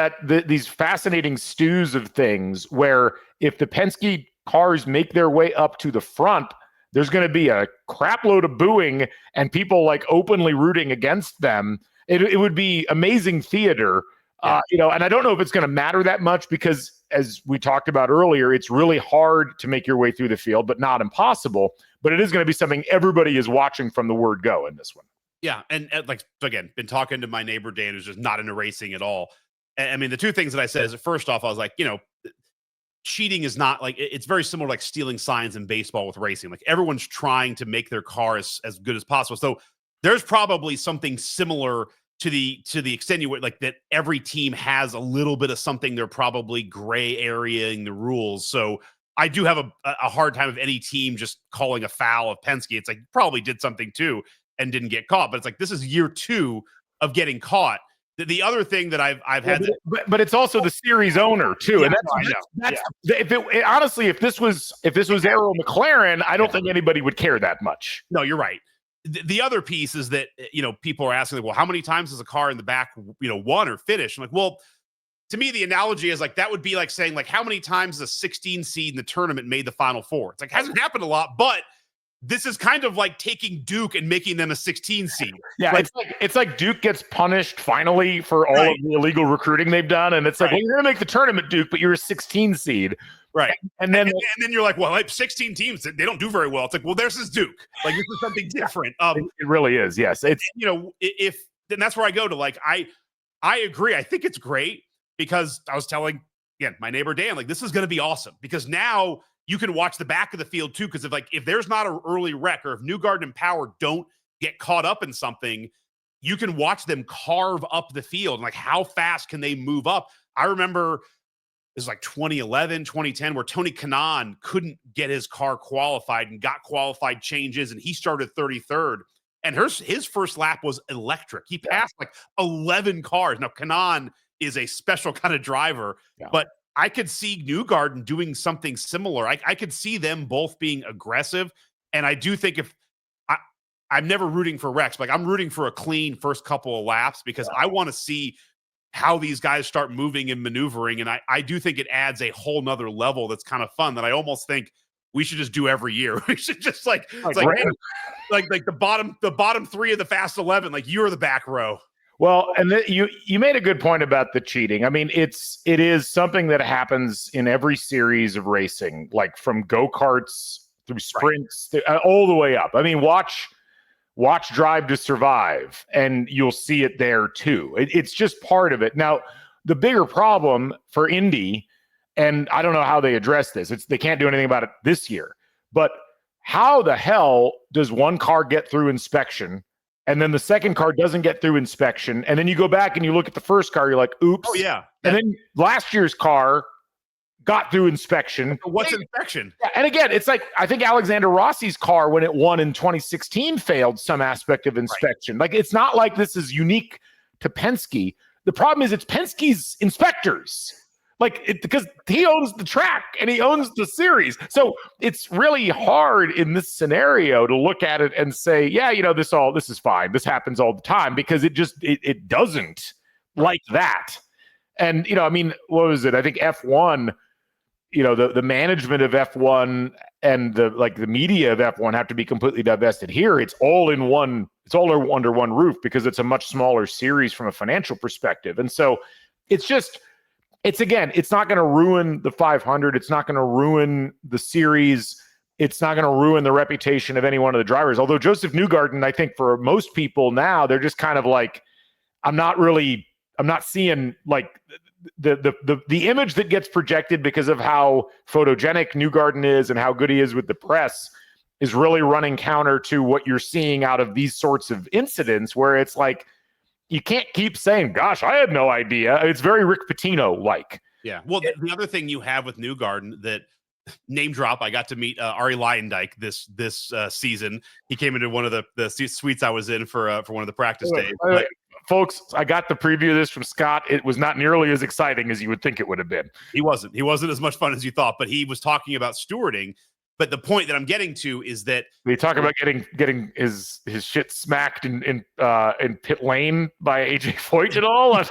these fascinating stews of things where if the Penske cars make their way up to the front, there's going to be a crap load of booing and people like openly rooting against them. It would be amazing theater, and I don't know if it's going to matter that much because, as we talked about earlier, it's really hard to make your way through the field, but not impossible. But it is going to be something everybody is watching from the word go in this one. Yeah, and like, again, been talking to my neighbor Dan, who's just not into racing at all. And I mean, the two things that I said is, first off, I was like, cheating is not like, it's very similar to like stealing signs in baseball with racing. Like everyone's trying to make their car as good as possible. So there's probably something similar to the extenuate, like that every team has a little bit of something they're probably gray areaing the rules. So I do have a hard time of any team just calling a foul of Penske. It's like probably did something too and didn't get caught. But it's like, this is year 2 of getting caught. The other thing that I've had, but it's also the series owner too, and that's honestly, if this was Arrow McLaren, I don't think anybody would care that much. No, you're right. The other piece is that people are asking, well, how many times has a car in the back won or finished? I'm like, well, to me, the analogy is like that would be like saying like how many times a 16 seed in the tournament made the Final Four. It's like hasn't happened a lot, but this is kind of like taking Duke and making them a 16 seed. Yeah, it's like Duke gets punished finally for all of the illegal recruiting they've done, and it's like, well, you're going to make the tournament, Duke, but you're a 16 seed, right? And then you're like, well, like 16 teams, they don't do very well. It's like, well, this is Duke. Like this is something different. It really is. Yes, it's if then that's where I go to like I agree. I think it's great because I was telling my neighbor Dan like this is going to be awesome because now you can watch the back of the field too, because if there's not an early wreck or if Newgarden and Power don't get caught up in something, you can watch them carve up the field. And like, how fast can they move up? I remember it was like 2011, 2010, where Tony Kanaan couldn't get his car qualified and got qualified changes, and he started 33rd. And his first lap was electric. He passed like 11 cars. Now, Kanaan is a special kind of driver, but I could see Newgarden doing something similar. I could see them both being aggressive. And I do think I'm never rooting for wrecks. Like I'm rooting for a clean first couple of laps because I want to see how these guys start moving and maneuvering. And I do think it adds a whole nother level that's kind of fun that I almost think we should just do every year. We should just like the bottom 3 of the Fast 11, like you're the back row. Well, and you made a good point about the cheating. I mean, it is something that happens in every series of racing, like from go-karts through sprints all the way up. I mean, watch Drive to Survive, and you'll see it there too. It's just part of it. Now, the bigger problem for Indy, and I don't know how they address this. They can't do anything about it this year. But how the hell does one car get through inspection? And then the second car doesn't get through inspection. And then you go back and you look at the first car, you're like, oops. Oh, yeah. And then last year's car got through inspection. What's inspection? And again, it's like, I think Alexander Rossi's car, when it won in 2016, failed some aspect of inspection. Like, it's not like this is unique to Penske. The problem is it's Penske's inspectors. Because he owns the track and he owns the series. So it's really hard in this scenario to look at it and say, yeah, this is fine. This happens all the time because it doesn't like that. And, I mean, what was it? I think F1, the management of F1 and the media of F1 have to be completely divested. Here, it's all under one roof because it's a much smaller series from a financial perspective. And so it's not going to ruin the 500. It's not going to ruin the series. It's not going to ruin the reputation of any one of the drivers. Although Joseph Newgarden, I think for most people now, they're just kind of like, I'm not seeing like the image that gets projected because of how photogenic Newgarden is and how good he is with the press is really running counter to what you're seeing out of these sorts of incidents where it's like, you can't keep saying, gosh, I had no idea. It's very Rick Pitino-like. Yeah. Well, the other thing you have with Newgarden that name drop, I got to meet Ari Leyendyk this season. He came into one of the suites I was in for one of the practice days. Folks, I got the preview of this from Scott. It was not nearly as exciting as you would think it would have been. He wasn't as much fun as you thought, but he was talking about stewarding. But the point that I'm getting to is that we talk about getting his shit smacked in pit lane by AJ Foyt at all. I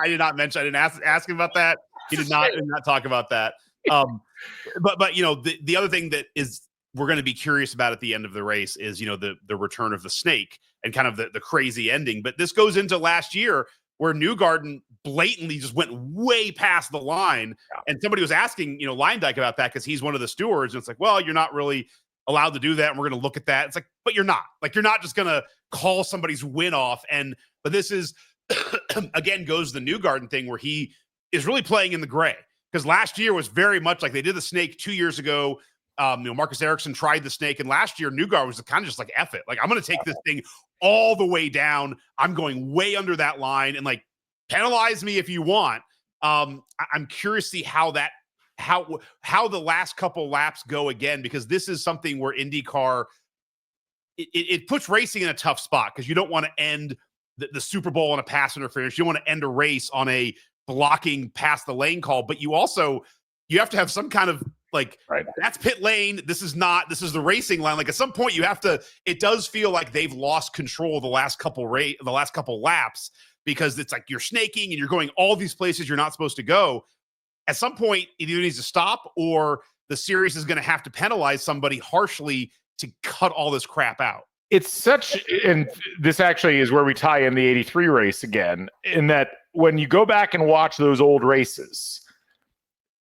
did not mention. I didn't ask him about that. He did not talk about that. But you know, the other thing that is we're going to be curious about at the end of the race is, you know, the return of the snake and kind of the crazy ending. But this goes into last year where Newgarden blatantly just went way past the line. Yeah. And somebody was asking, you know, Leindyke about that because he's one of the stewards. And it's like, well, you're not really allowed to do that. And we're going to look at that. It's like, but you're not. Like, you're not just going to call somebody's win off. But this is, again, goes the Newgarden thing where he is really playing in the gray. Because last year was very much like they did the snake 2 years ago. You know, Marcus Ericsson tried the snake, and last year Newgarden was kind of just like, F it. Like, I'm going to take this thing all the way down. I'm going way under that line, and like, penalize me if you want. I'm curious to see how the last couple laps go again, because this is something where IndyCar it puts racing in a tough spot because you don't want to end the Super Bowl on a pass interference. You don't want to end a race on a blocking past the lane call, but you have to have some kind of like, right, that's pit lane. This is the racing line. Like, at some point it does feel like they've lost control of the last couple laps, because it's like you're snaking and you're going all these places you're not supposed to go. At some point it either needs to stop, or the series is going to have to penalize somebody harshly to cut all this crap out. And this actually is where we tie in the 83 race again, in that when you go back and watch those old races,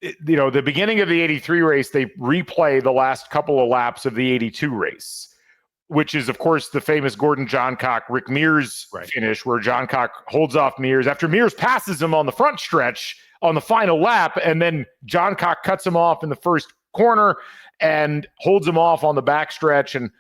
you know, the beginning of the 83 race, they replay the last couple of laps of the 82 race, which is, of course, the famous Gordon Johncock, Rick Mears finish, where Johncock holds off Mears after Mears passes him on the front stretch on the final lap, and then Johncock cuts him off in the first corner and holds him off on the back stretch. And,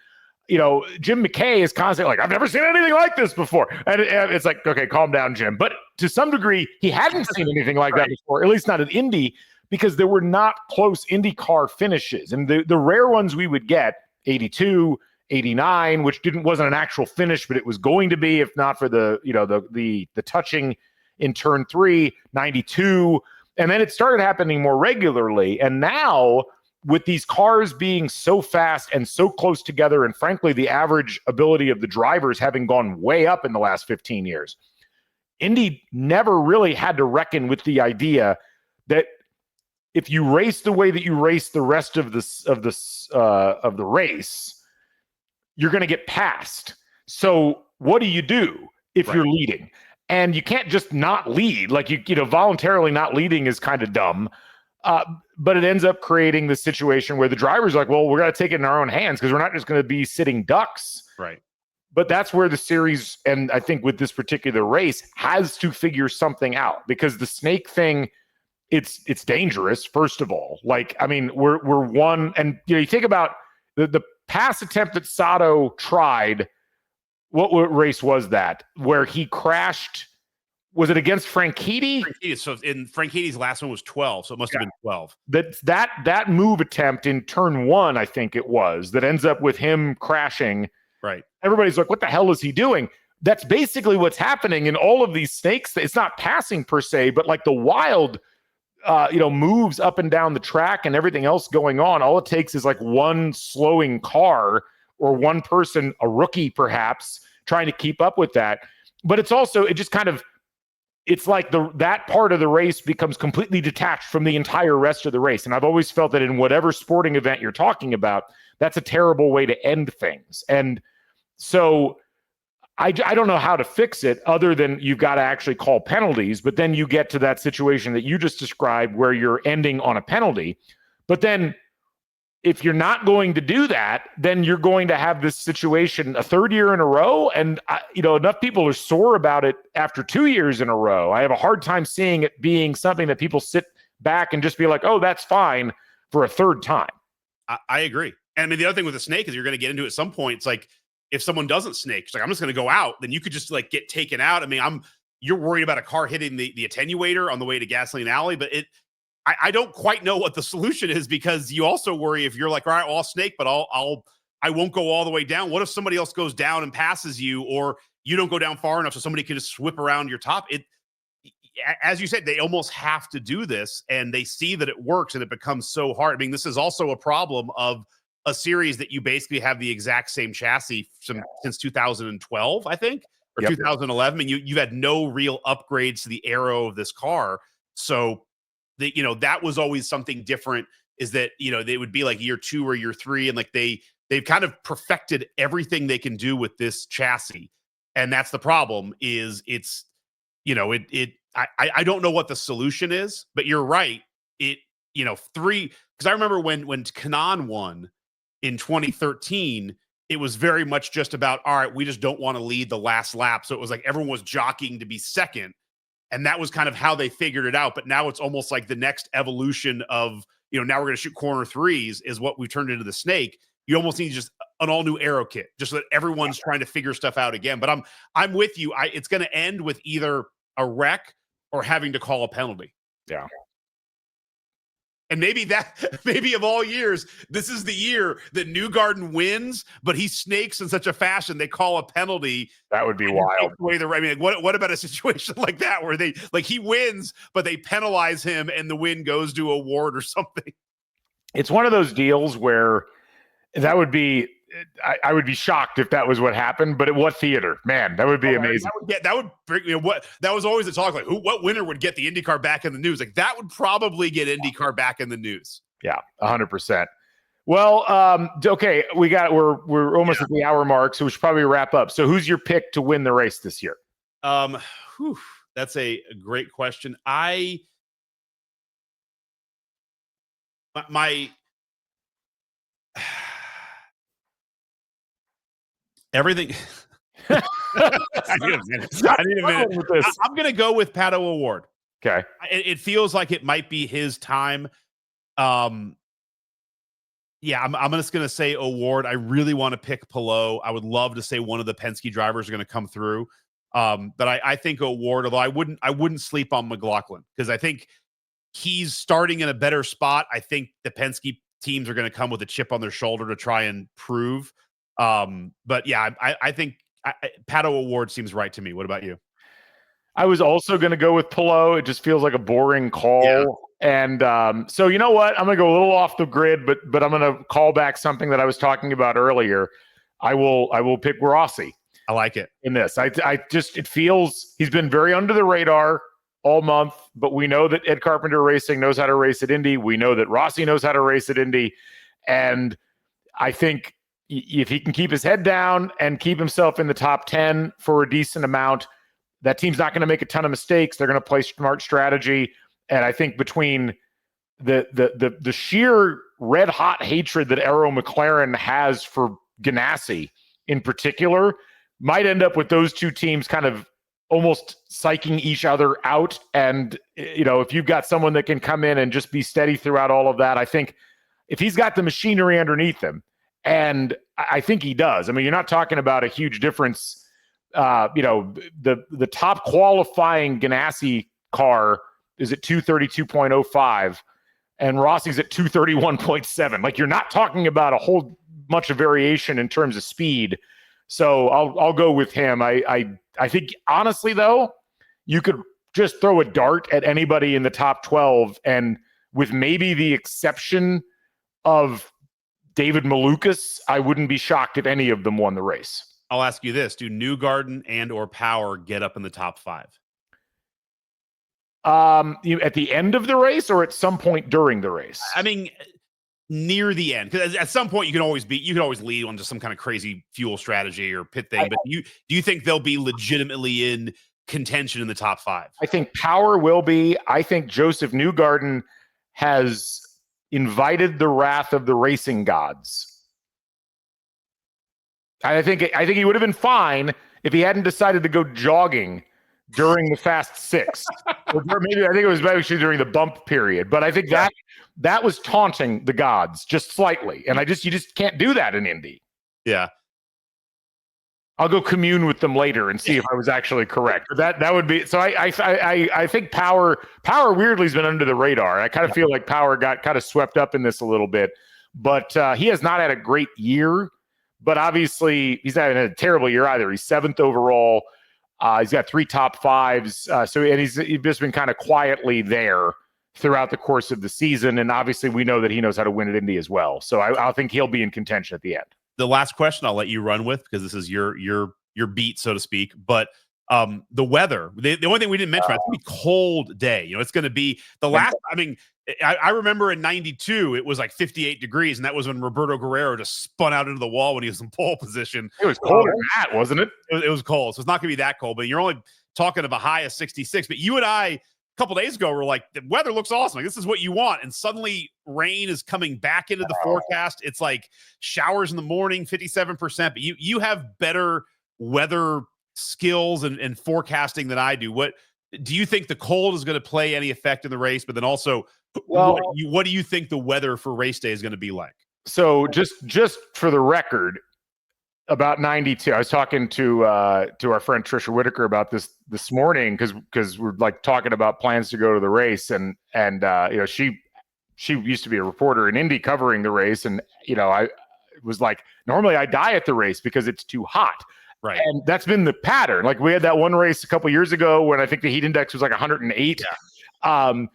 you know, Jim McKay is constantly like, I've never seen anything like this before. And it's like, okay, calm down, Jim. But to some degree, he hadn't seen anything like that before, at least not at Indy, because there were not close IndyCar finishes. And the rare ones we would get, 82, 89, which wasn't an actual finish, but it was going to be, if not for the touching in turn 3, 92. And then it started happening more regularly. And now, with these cars being so fast and so close together, and frankly, the average ability of the drivers having gone way up in the last 15 years, Indy never really had to reckon with the idea that if you race the way that you race the rest of the race, you're going to get passed. So what do you do if you're leading? And you can't just not lead. Like, you know, voluntarily not leading is kind of dumb. But it ends up creating the situation where the driver's like, well, we're going to take it in our own hands because we're not just going to be sitting ducks. Right. But that's where the series, and I think with this particular race, has to figure something out, because the snake thing, it's dangerous, first of all. Like, I mean, we're one, and you know, you think about the pass attempt that Sato tried. What race was that where he crashed? Was it against Franchitti? So in Franchitti's last one was 12, so it must have been 12. That move attempt in turn 1, I think it was, that ends up with him crashing. Right. Everybody's like, what the hell is he doing? That's basically what's happening in all of these snakes. It's not passing per se, but like the wild moves up and down the track and everything else going on. All it takes is like one slowing car or one person, a rookie perhaps, trying to keep up with that. But it's like that part of the race becomes completely detached from the entire rest of the race. And I've always felt that in whatever sporting event you're talking about, that's a terrible way to end things. And so I don't know how to fix it other than you've got to actually call penalties. But then you get to that situation that you just described where you're ending on a penalty. But then if you're not going to do that, then you're going to have this situation a third year in a row. And, enough people are sore about it after 2 years in a row. I have a hard time seeing it being something that people sit back and just be like, oh, that's fine, for a third time. I agree. And I mean, the other thing with the snake is you're going to get into it at some point. It's like, if someone doesn't snake, it's like, I'm just going to go out, then you could just like get taken out. I mean, you're worried about a car hitting the attenuator on the way to Gasoline Alley, but I don't quite know what the solution is, because you also worry if you're like, all right, well, I'll snake, but I won't go all the way down. What if somebody else goes down and passes you, or you don't go down far enough so somebody can just whip around your top? as you said, they almost have to do this, and they see that it works, and it becomes so hard. I mean, this is also a problem of a series that you basically have the exact same chassis since 2012, I think, or 2011. And you've had no real upgrades to the aero of this car. So that was always something different, is that, they would be like year 2 or year 3. And like they've kind of perfected everything they can do with this chassis. And that's the problem, is it's, I don't know what the solution is, but you're right. Because I remember when Kanaan won in 2013, it was very much just about, all right, we just don't want to lead the last lap. So it was like everyone was jockeying to be second. And that was kind of how they figured it out. But now it's almost like the next evolution of, now we're going to shoot corner threes is what we've turned into the snake. You almost need just an all new aero kit, just so that everyone's trying to figure stuff out again. But I'm with you. It's going to end with either a wreck or having to call a penalty. Yeah. And maybe of all years, this is the year that Newgarden wins, but he snakes in such a fashion they call a penalty. That would be wild. What about a situation like that where he wins, but they penalize him and the win goes to Award or something? It's one of those deals where that would be. I would be shocked if that was what happened, but at what theater, man, that would be amazing. That would bring, that was always the talk, like what winner would get the IndyCar back in the news? Like that would probably get IndyCar back in the news. Yeah, 100%. Well, okay, we're almost at the hour mark, so we should probably wrap up. So who's your pick to win the race this year? That's a great question. Everything. I need a minute. With this. I'm going to go with Pato Award. Okay. It feels like it might be his time. I'm just going to say Award. I really want to pick Palo. I would love to say one of the Penske drivers are going to come through. But I think Award, although I wouldn't sleep on McLaughlin, because I think he's starting in a better spot. I think the Penske teams are going to come with a chip on their shoulder to try and prove. But yeah, I think Pato Award seems right to me. What about you? I was also going to go with Palo. It just feels like a boring call. Yeah. And so you know what? I'm going to go a little off the grid, but I'm going to call back something that I was talking about earlier. I will pick Rossi. I like it in this. It feels he's been very under the radar all month, but we know that Ed Carpenter Racing knows how to race at Indy. We know that Rossi knows how to race at Indy. And I think if he can keep his head down and keep himself in the top 10 for a decent amount, that team's not going to make a ton of mistakes. They're going to play smart strategy. And I think between the sheer red hot hatred that Arrow McLaren has for Ganassi in particular might end up with those two teams kind of almost psyching each other out. And, if you've got someone that can come in and just be steady throughout all of that, I think if he's got the machinery underneath him, and I think he does. I mean, you're not talking about a huge difference. The top qualifying Ganassi car is at 232.05 and Rossi's at 231.7. Like, you're not talking about a whole bunch of variation in terms of speed. So I'll go with him. I think honestly though, you could just throw a dart at anybody in the top 12, and with maybe the exception of David Malukas, I wouldn't be shocked if any of them won the race. I'll ask you this: do Newgarden and or Power get up in the top 5? At the end of the race or at some point during the race? I mean, near the end, because at some point you can always lead on just some kind of crazy fuel strategy or pit thing. But do you think they'll be legitimately in contention in the top 5? I think Power will be. I think Joseph Newgarden has invited the wrath of the racing gods. I think he would have been fine if he hadn't decided to go jogging during the Fast Six. Or maybe I think it was actually during the bump period. But I think that was taunting the gods just slightly. And you just can't do that in Indy. Yeah. I'll go commune with them later and see if I was actually correct. But that would be so. I think Power weirdly has been under the radar. I kind of feel like Power got kind of swept up in this a little bit, but he has not had a great year. But obviously, he's not having a terrible year either. He's 7th overall. He's got 3 top 5s. And he's just been kind of quietly there throughout the course of the season. And obviously we know that he knows how to win at Indy as well. So I think he'll be in contention at the end. The last question I'll let you run with, because this is your beat, so to speak. But the weather, the only thing we didn't mention, it's going to be cold day. It's going to be the last, I remember in 92, it was like 58 degrees. And that was when Roberto Guerrero just spun out into the wall when he was in pole position. It was colder than that, wasn't it? It was cold. So it's not going to be that cold, but you're only talking of a high of 66. But you and I, a couple days ago, were like, the weather looks awesome. Like, this is what you want. And suddenly rain is coming back into the forecast. It's like showers in the morning, 57%. But you have better weather skills and forecasting than I do. What do you think the cold is going to play any effect in the race? But then also, what do you think the weather for race day is going to be like? So just for the record, about 92, I was talking to our friend Trisha Whitaker about this morning because we're like talking about plans to go to the race, and she used to be a reporter in Indy covering the race, and I was like, normally I die at the race because it's too hot. Right. And that's been the pattern. Like, we had that one race a couple years ago when I think the heat index was like 108. Yeah.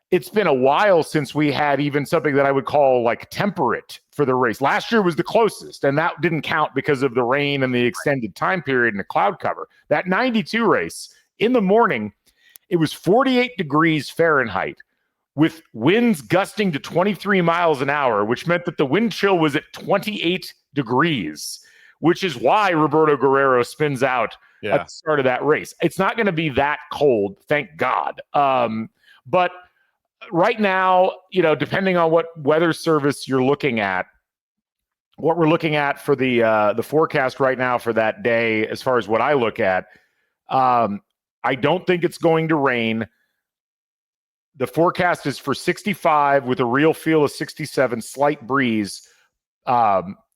It's been a while since we had even something that I would call like temperate for the race. Last year was the closest, and that didn't count because of the rain and the extended time period and the cloud cover. That 92 race, in the morning, it was 48 degrees Fahrenheit with winds gusting to 23 miles an hour, which meant that the wind chill was at 28 degrees. Which is why Roberto Guerrero spins out at the start of that race. It's not going to be that cold, thank God. But right now, depending on what weather service you're looking at, what we're looking at for the forecast right now for that day, as far as what I look at, I don't think it's going to rain. The forecast is for 65 with a real feel of 67, slight breeze.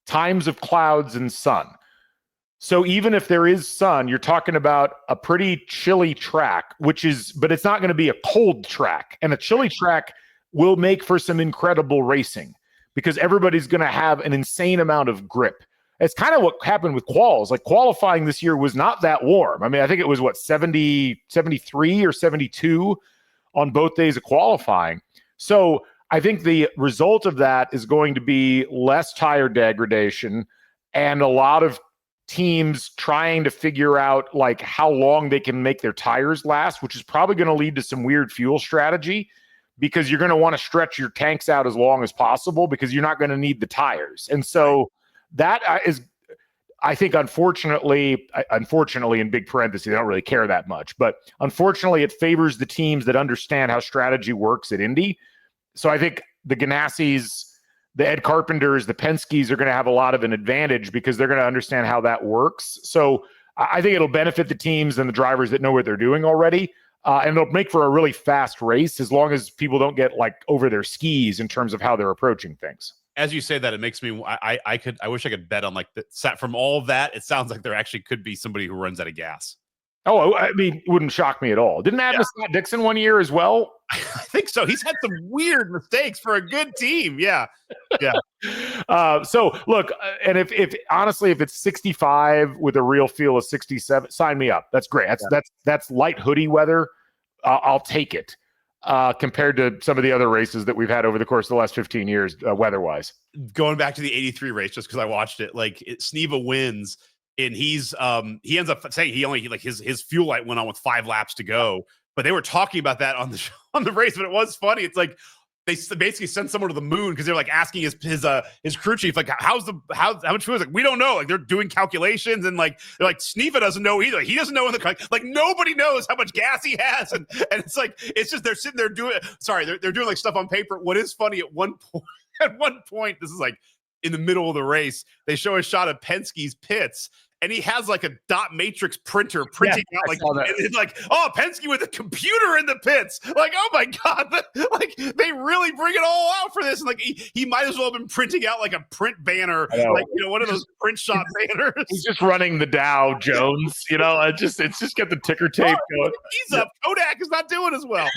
Times of clouds and sun. So even if there is sun, you're talking about a pretty chilly track, but it's not going to be a cold track. And a chilly track will make for some incredible racing because everybody's going to have an insane amount of grip. It's kind of what happened with quals. Like, qualifying this year was not that warm. I mean, I think it was 70, 73 or 72 on both days of qualifying. So I think the result of that is going to be less tire degradation and a lot of teams trying to figure out like how long they can make their tires last, which is probably going to lead to some weird fuel strategy because you're going to want to stretch your tanks out as long as possible because you're not going to need the tires. And so that is, I think, unfortunately, in big parentheses, they don't really care that much, but unfortunately it favors the teams that understand how strategy works at Indy. So I think the Ganassis, the Ed Carpenters, the Penskes are going to have a lot of an advantage because they're going to understand how that works. So I think it'll benefit the teams and the drivers that know what they're doing already. And it'll make for a really fast race as long as people don't get like over their skis in terms of how they're approaching things. As you say that, it makes me, I wish I could bet on like from all of that. It sounds like there actually could be somebody who runs out of gas. Oh, I mean, it wouldn't shock me at all. Didn't that happen to Scott Dixon one year as well? I think so. He's had some weird mistakes for a good team. Yeah. So look, and if honestly, if it's 65 with a real feel of 67, sign me up. That's great. That's light hoodie weather. I'll take it compared to some of the other races that we've had over the course of the last 15 years, weather-wise. Going back to the 83 race, just because I watched it, like Sneva wins. And he ends up saying his fuel light went on with 5 laps to go, but they were talking about that on the race. But it was funny. It's like they basically sent someone to the moon because they're like asking his crew chief like how much fuel? Like, we don't know. Like, they're doing calculations and like they're like Sneva doesn't know either. He doesn't know in the like nobody knows how much gas he has, and it's like it's just they're sitting there doing they're doing like stuff on paper. What is funny at one point, this is like in the middle of the race, they show a shot of Penske's pits. And he has like a dot matrix printer printing out like, it's like, oh, Penske with a computer in the pits. Like, oh my God, like they really bring it all out for this. And like he might as well have been printing out like a print banner, like one of those print shot banners. He's just running the Dow Jones, it's just got the ticker tape going. He's up. Kodak is not doing as well.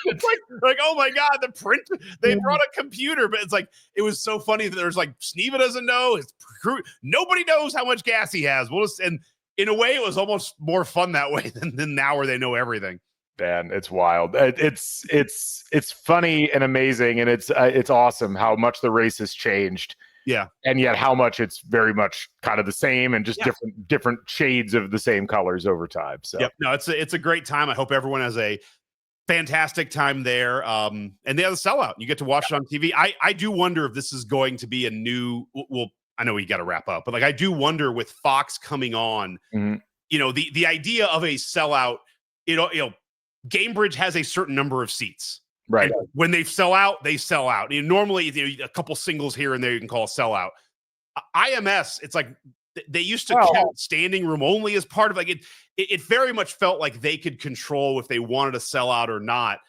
It's like, oh my God, the print. They brought a computer, but it's like it was so funny that there's like Sneva doesn't know, his crew, nobody knows how much gas he has. And in a way, it was almost more fun that way than now where they know everything. Man, it's wild. It's funny and amazing, and it's awesome how much the race has changed. Yeah, and yet how much it's very much kind of the same and just different shades of the same colors over time. So no, it's a great time. I hope everyone has a fantastic time there. And they have a sellout. You get to watch it on TV. I do wonder if this is going to be a new. Well, I know we got to wrap up, but like I do wonder with Fox coming on. You know, the idea of a sellout. You know, Gamebridge has a certain number of seats. Right. And when they sell out, they sell out. You know, normally, a couple singles here and there you can call a sellout. IMS, it's like they used to count standing room only as part of like it very much felt like they could control if they wanted to sell out or not.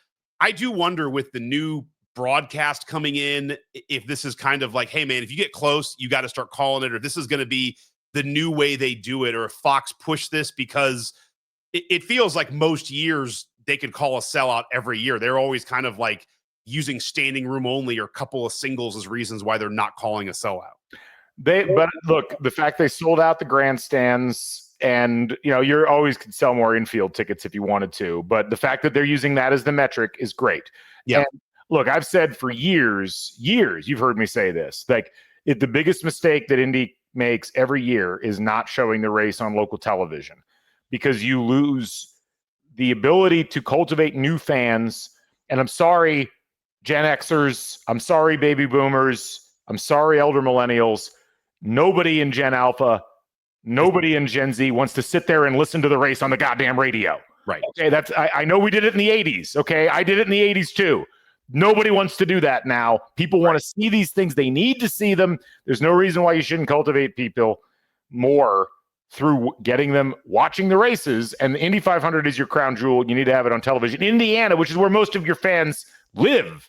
I do wonder with the new broadcast coming in, if this is kind of like, hey man, if you get close, you got to start calling it, or this is going to be the new way they do it, or if Fox push this because it feels like most years they could call a sellout every year. They're always kind of like using standing room only or a couple of singles as reasons why they're not calling a sellout. But look, the fact they sold out the grandstands, and you know, you're always could sell more infield tickets if you wanted to, but the fact that they're using that as the metric is great. Yeah. And look, I've said for years, you've heard me say this, like the biggest mistake that Indy makes every year is not showing the race on local television, because you lose the ability to cultivate new fans. And I'm sorry, Gen Xers, I'm sorry, baby boomers, I'm sorry, elder millennials. Nobody in Gen Alpha, nobody in Gen Z wants to sit there and listen to the race on the goddamn radio. Right. Okay, I know we did it in the 80s. Okay, I did it in the 80s too. Nobody wants to do that now. People want to see these things. They need to see them. There's no reason why you shouldn't cultivate people more through getting them watching the races. And the Indy 500 is your crown jewel. You need to have it on television. Indiana, which is where most of your fans live.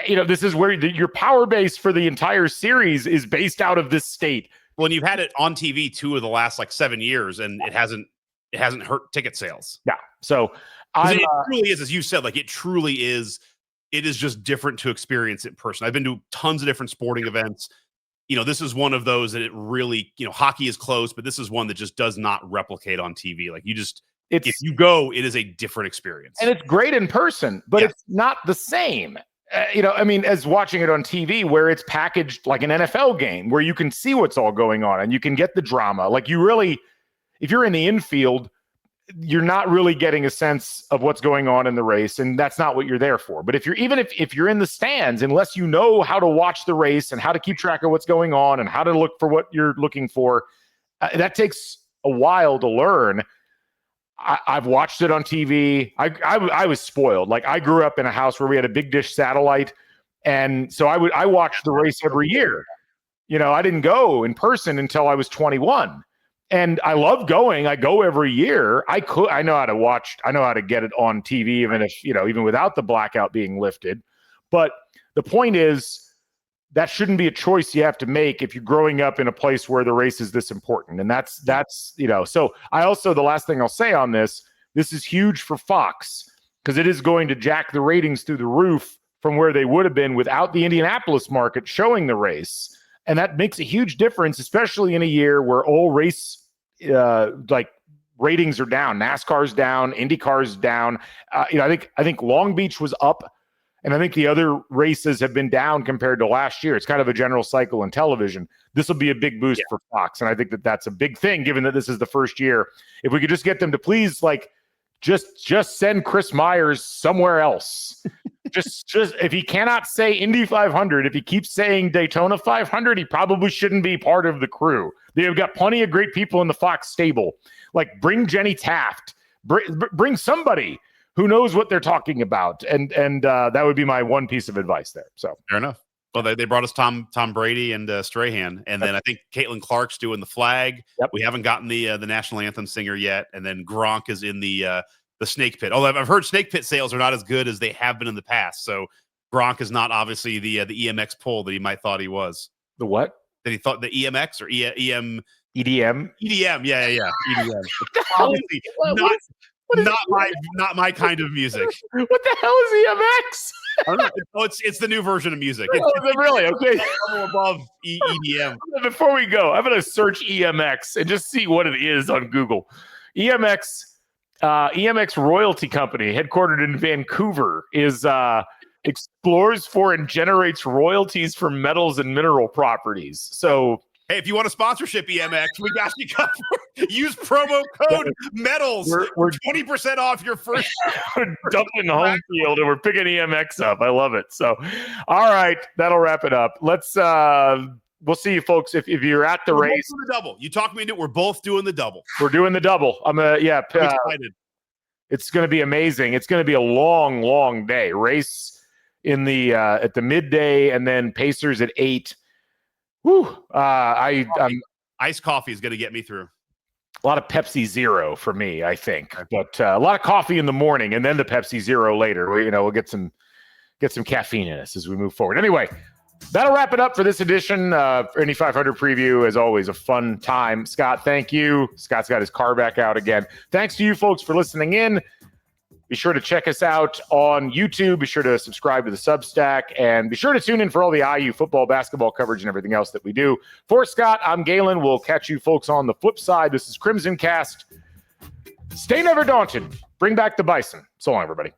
You know, this is where your power base for the entire series is based out of this state. Well, and you've had it on TV 2 of the last like 7 years, and it hasn't hurt ticket sales. Yeah. So it truly is, as you said, like it truly is. It is just different to experience it in person. I've been to tons of different sporting events. You know, this is one of those that it really, you know, hockey is close, but this is one that just does not replicate on TV. Like if you go, it is a different experience. And it's great in person, but it's not the same. You know, I mean, as watching it on TV where it's packaged like an NFL game where you can see what's all going on and you can get the drama. Like you really, if you're in the infield, you're not really getting a sense of what's going on in the race, and that's not what you're there for. But if you're in the stands, unless you know how to watch the race and how to keep track of what's going on and how to look for what you're looking for, that takes a while to learn. I've watched it on TV. I was spoiled. Like I grew up in a house where we had a big dish satellite, and so I watched the race every year. You know, I didn't go in person until I was 21. And I love going. I go every year. I know how to watch. I know how to get it on TV, even if, you know, even without the blackout being lifted. But the point is that shouldn't be a choice you have to make if you're growing up in a place where the race is this important. And that's, you know, so I also, the last thing I'll say on this is huge for Fox because it is going to jack the ratings through the roof from where they would have been without the Indianapolis market showing the race. And that makes a huge difference, especially in a year where all race like ratings are down. NASCAR's down, IndyCar's down. You know, I think Long Beach was up, and I think the other races have been down compared to last year. It's kind of a general cycle in television. This will be a big boost for Fox, and I think that's a big thing, given that this is the first year. If we could just get them to please, like, just send Chris Myers somewhere else. just if he cannot say Indy 500, if he keeps saying Daytona 500, he probably shouldn't be part of the crew. They've got plenty of great people in the Fox stable. Like bring Jenny Taft, bring somebody who knows what they're talking about, and that would be my one piece of advice there. So fair enough. Well, they brought us Tom Brady and Strahan, and then I think Caitlin Clark's doing the flag. Yep. We haven't gotten the national anthem singer yet, and then Gronk is in the Snake Pit. Although I've heard Snake Pit sales are not as good as they have been in the past, so Gronk is not obviously the EMX pull that he might thought he was. The what? That he thought the EMX or EM EDM? EDM, yeah. EDM. Not my kind of music. What the hell is EMX? I don't know. Oh, it's the new version of music. Oh, is it really? Okay. Above EDM. Before we go, I'm going to search EMX and just see what it is on Google. EMX Royalty Company, headquartered in Vancouver, is explores for and generates royalties for metals and mineral properties. So, hey, if you want a sponsorship, EMX, we got you covered. Use promo code METALS. We're 20% off your first. We're dumping home field and we're picking EMX up. I love it. So, all right, that'll wrap it up. Let's. We'll see you folks if you're at the race. Doing the double. You talked me into it. We're both doing the double. We're doing the double. I'm excited. It's going to be amazing. It's going to be a long, long day. Race in the at the midday, and then Pacers at 8. Whew. Iced coffee is going to get me through. A lot of Pepsi Zero for me, I think, but a lot of coffee in the morning, and then the Pepsi Zero later. We'll get some caffeine in us as we move forward. Anyway, that'll wrap it up for this edition for Indy 500 preview. As always, a fun time. Scott, thank you. Scott's got his car back out again. Thanks to you folks for listening in. Be sure to check us out on YouTube. Be sure to subscribe to the Substack, and be sure to tune in for all the IU football, basketball coverage, and everything else that we do. For Scott, I'm Galen. We'll catch you folks on the flip side. This is Crimson Cast. Stay never daunted. Bring back the Bison. So long, everybody.